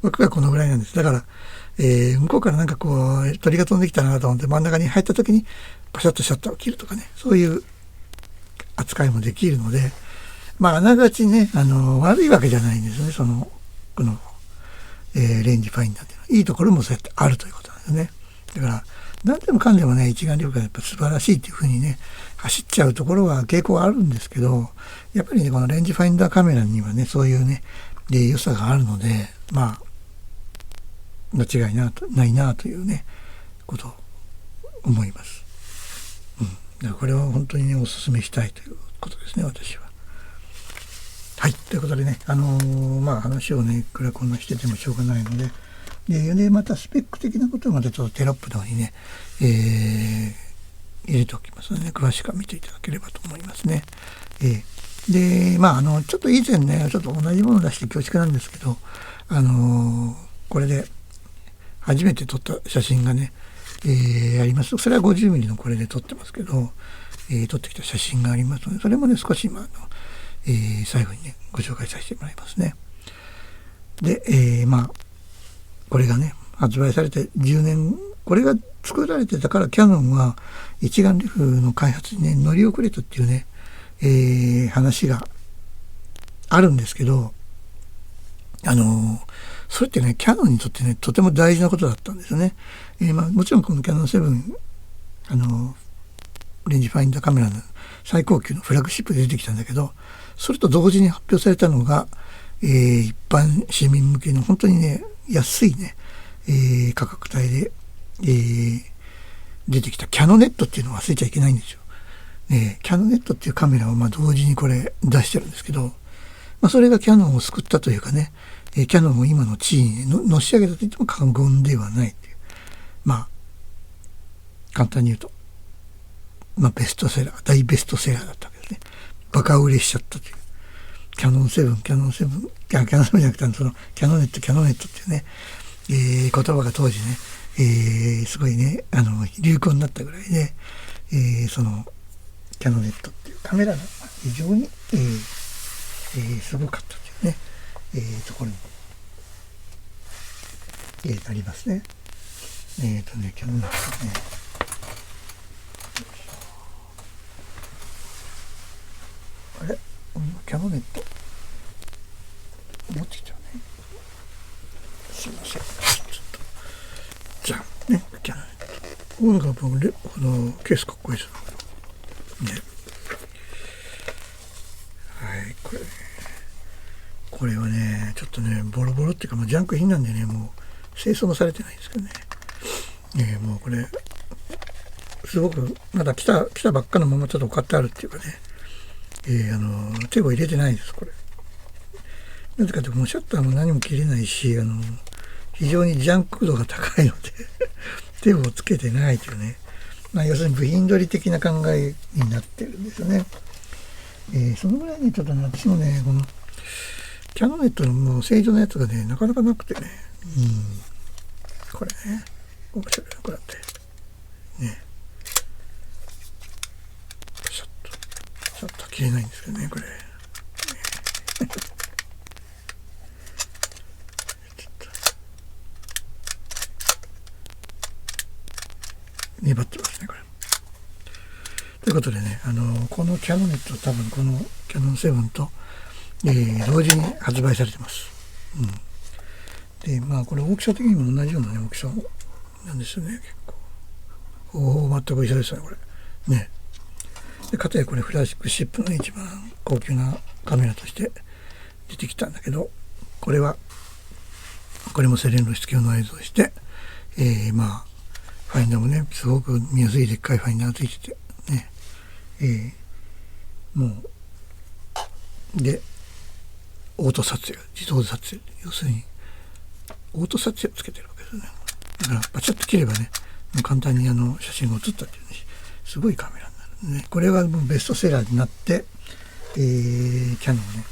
枠がこのぐらいなんです。だから、向こうからなんかこう、鳥が飛んできたなと思って真ん中に入った時に、パシャッとシャッターを切るとかね、そういう扱いもできるので、まあ、あながちね、悪いわけじゃないんですね、この、レンジファインダーっていうのは。いいところもそうやってあるということなんですね。だから、何でもかんでもね、一眼レフがやっぱ素晴らしいっていうふうにね、走っちゃうところは傾向はあるんですけど、やっぱりね、このレンジファインダーカメラにはね、そういうね、良さがあるので、まあ、間違いないなというね、こと思います。だからこれは本当にねお勧めしたいということですね、私は。はい、ということでね、話をねいくらこんなしててもしょうがないので、でまたスペック的なことをまたちょっとテロップの方にね、入れておきますので、ね、詳しく見ていただければと思いますね。でちょっと以前ねちょっと同じものを出して恐縮なんですけど、これで初めて撮った写真がね、あります。それは 50mm のこれで撮ってますけど、撮ってきた写真がありますので、それもね少し最後にねご紹介させてもらいますね。で、これがね発売されて10年、これが作られてたからキヤノンは一眼レフの開発にね乗り遅れたっていうね、話があるんですけど、それってねキヤノンにとってねとても大事なことだったんですよね。もちろんこのキヤノン7レンジファインダーカメラの最高級のフラッグシップで出てきたんだけど、それと同時に発表されたのが、一般市民向けの本当にね安いね、価格帯で、出てきたキヤノネットっていうのを忘れちゃいけないんですよ。キヤノネットっていうカメラを同時にこれ出してるんですけど、それがキヤノンを救ったというかね、キヤノンを今の地位にのし上げたと言っても過言ではないっていう、簡単に言うと、ベストセラー、大ベストセラーだったわけですね。バカ売れしちゃったという。キヤノン7じゃなくてそのキヤノネットっていうね、言葉が当時ね、すごいね流行になったぐらいで、そのキヤノネットっていうカメラが非常に、すごかったというね、ところに、ありますね。キヤノネットね、あれキヤノネット持ってきたね。すいません。ちょっとじゃあね、キヤノネット。このケースかっこいいですね。はい、これはね、ちょっとね、ボロボロっていうか、ジャンク品なんでね、もう清掃もされてないんですけどね。もうこれ、すごく、まだ来たばっかのままちょっと買ってあるっていうかね、手を入れてないです、これ。なぜかというと、もうシャッターも何も切れないし、非常にジャンク度が高いので、手をつけてないというね、要するに部品取り的な考えになってるんですよね。そのぐらいにちょっとね、私もね、このキヤノネットのもう正常なやつがね、なかなかなくてね、これね、面白いな、これってね、シャッター切れないんですけどね、これ。粘ってますね、これ。ということでね、このキヤノネット多分このキヤノン7と、同時に発売されてます。で、これ大きさ的にも同じような、ね、大きさなんですよね、結構。方法全く一緒ですよね、これ。ね。で、かたやこれフラッグシップの一番高級なカメラとして出てきたんだけど、これもセレン露出鏡の映像をして、ファインダーもね、すごく見やすいでっかいファインダーがついてて、ね、もう、で、オート撮影、自動撮影、要するに、オート撮影をつけてるわけですよね。だから、バチャッと切ればね、もう簡単に写真が写ったっていうね、すごいカメラになるんでね、これがもうベストセラーになって、キヤノンね、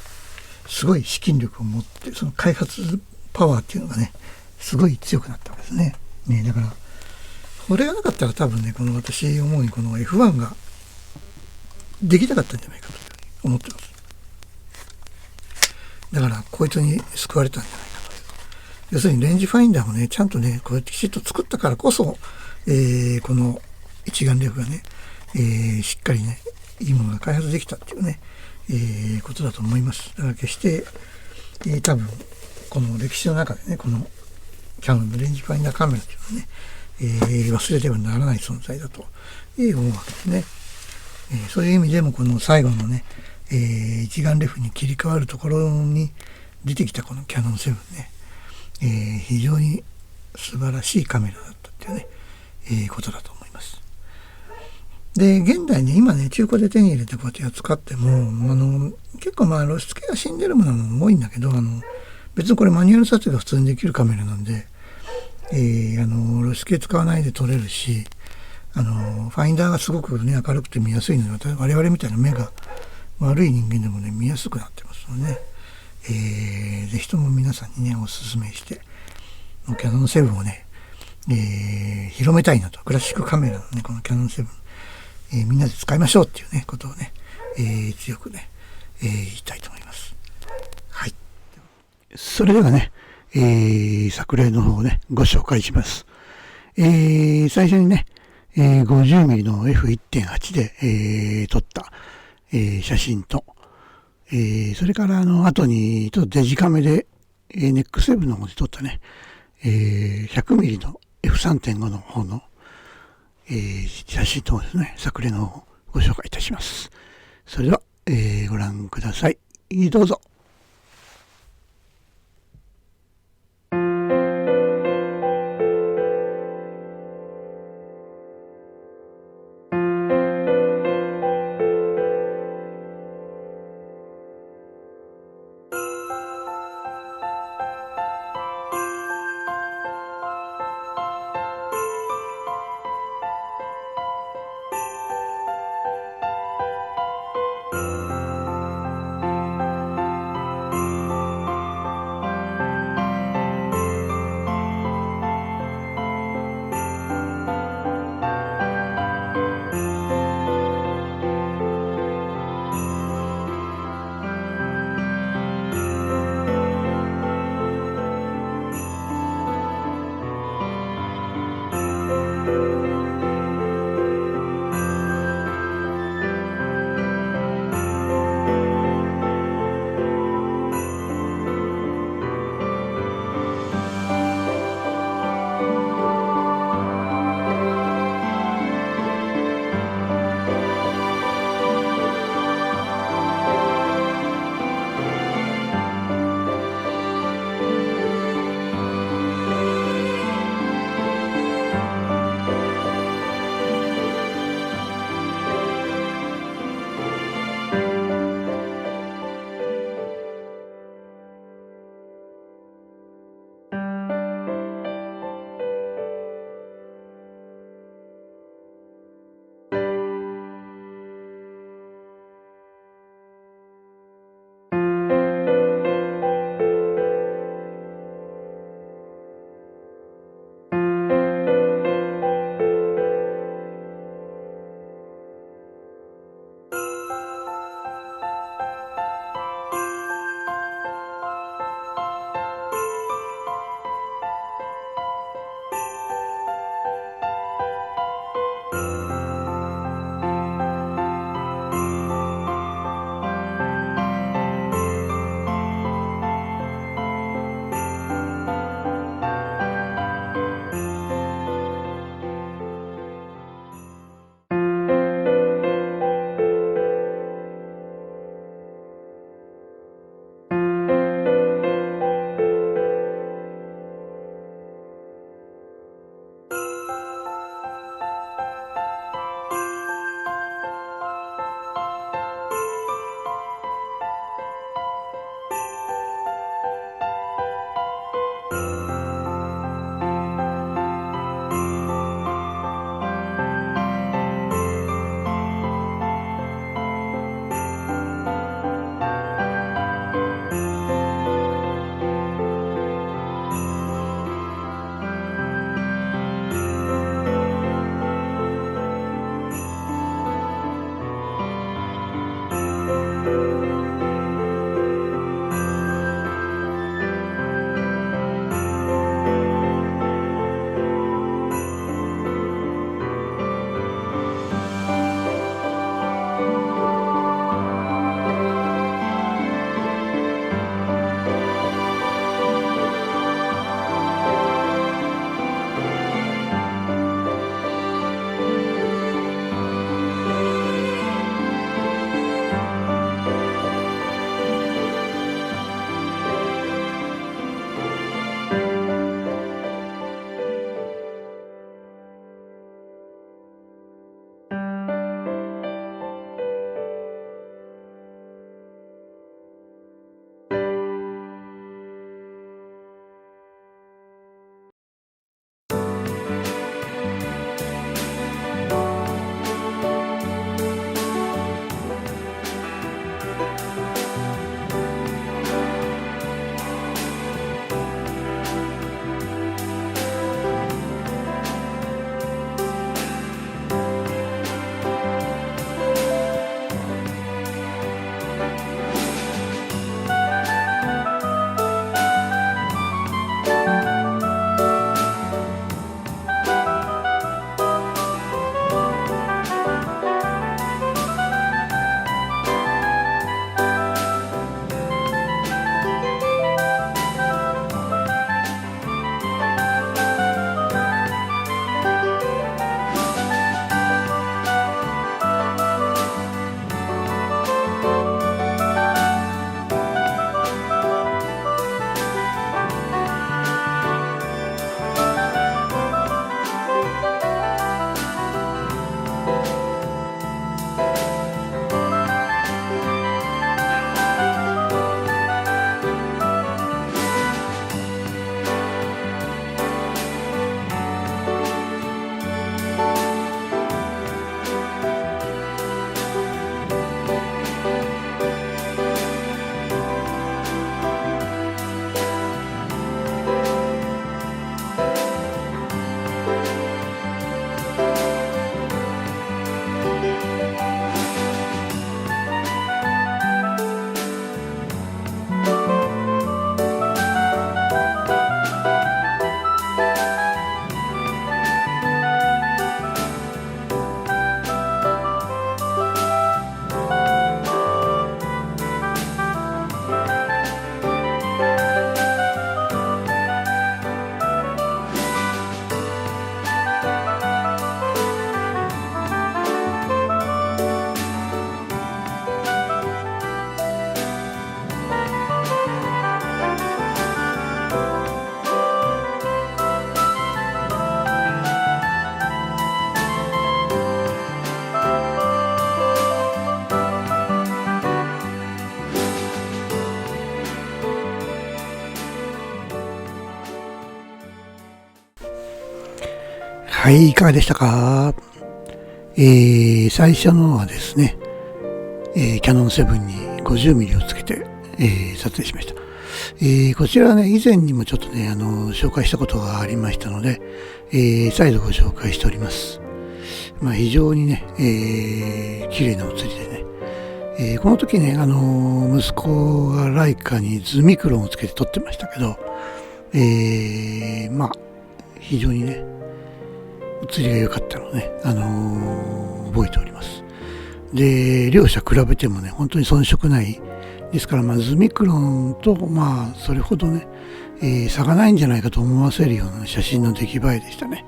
すごい資金力を持って、その開発パワーっていうのがね、すごい強くなったわけですね。だから、これがなかったら多分ね、この私思うにこの F1 ができなかったんじゃないかと思ってます。だからこいつに救われたんじゃないかと。要するにレンジファインダーもね、ちゃんとね、こうやってきちっと作ったからこそ、この一眼レフがね、しっかりね、いいものが開発できたっていうね、ことだと思います。だから決して、多分この歴史の中でね、このキヤノンのレンジファインダーカメラっていうのはね、忘れてはならない存在だと思うわけですね。そういう意味でもこの最後のね、一眼レフに切り替わるところに出てきたこのキヤノン7ね、非常に素晴らしいカメラだったっていうね、ことだと思います。で、現代ね、今ね、中古で手に入れてこうやって扱っても、結構露出系が死んでるものも多いんだけど、別にこれマニュアル撮影が普通にできるカメラなんで、露出系使わないで撮れるし、ファインダーがすごくね、明るくて見やすいので、我々みたいな目が悪い人間でもね、見やすくなってますので、ぜひとも皆さんにね、おすすめして、キャノン7をね、広めたいなと、クラシックカメラのね、このキャノン7、みんなで使いましょうっていうね、ことをね、強くね、言いたいと思います。はい。それではね、作例の方をね、ご紹介します。最初にね、50mm の F1.8 で、撮った、写真と、それから後にちょっとデジカメで、NEC7 の方で撮ったね、100mm の F3.5 の方の、写真とですね、作例の方をご紹介いたします。それでは、ご覧ください。どうぞ。はい、いかがでしたか？最初のはですね、キャノン7に 50mm をつけて、撮影しました。こちらはね、以前にもちょっとね、紹介したことがありましたので、再度ご紹介しております。非常にね、綺麗な写りでね、この時ね、息子がライカにズミクロンをつけて撮ってましたけど、非常にね、写りが良かったので、覚えております。で、両者比べてもね、本当に遜色ないですから、ズミクロンとそれほどね、差がないんじゃないかと思わせるような写真の出来栄えでしたね。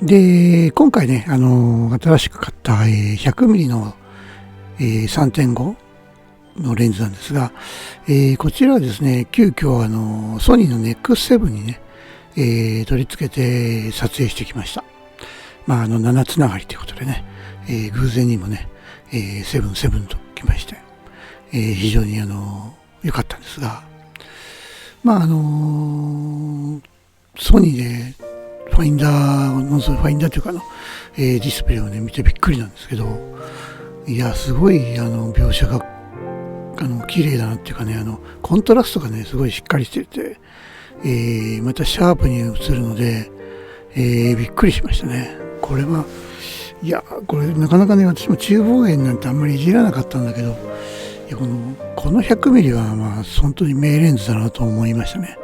で、今回ね、新しく買った、100mm の、3.5 のレンズなんですが、こちらはですね、急遽ソニーの NEX7 にね、取り付けて撮影してきました。7つながりということでね、偶然にもね、7と来まして、非常に良かったんですが、ソニーでファインダーというかディスプレイをね見てびっくりなんですけど、いやすごい描写が綺麗だなっていうかね、コントラストがねすごいしっかりしてて、またシャープに映るので、びっくりしましたね。これなかなかね、私も中望遠なんてあんまりいじらなかったんだけど、この 100mm は本当に名レンズだなと思いましたね。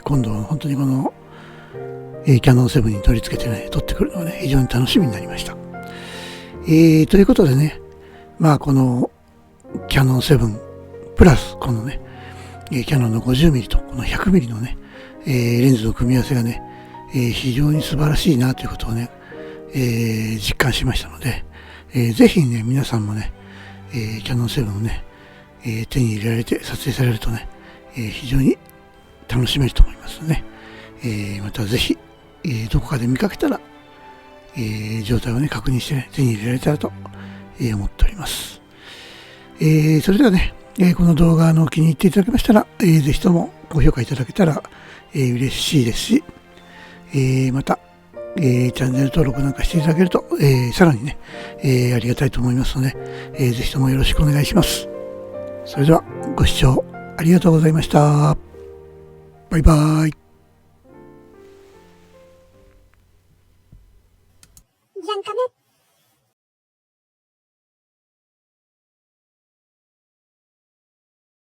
今度は本当にこの、キャノン7に取り付けてね撮ってくるのがね非常に楽しみになりました。ということでね、このキャノン7プラスこのねキャノンの 50mm とこの 100mm のね、レンズの組み合わせがね、非常に素晴らしいなということをね、実感しましたので、ぜひね皆さんもね、キャノン7をね、手に入れられて撮影されるとね、非常に楽しめると思いますので、またぜひ、どこかで見かけたら、状態をね確認して、ね、手に入れられたらと、思っております。それではね、この動画気に入っていただけましたら、ぜひともご評価いただけたら、嬉しいですし、また、チャンネル登録なんかしていただけると、さらにね、ありがたいと思いますので、ぜひともよろしくお願いします。それではご視聴ありがとうございました。バイバイ。じゃんかね。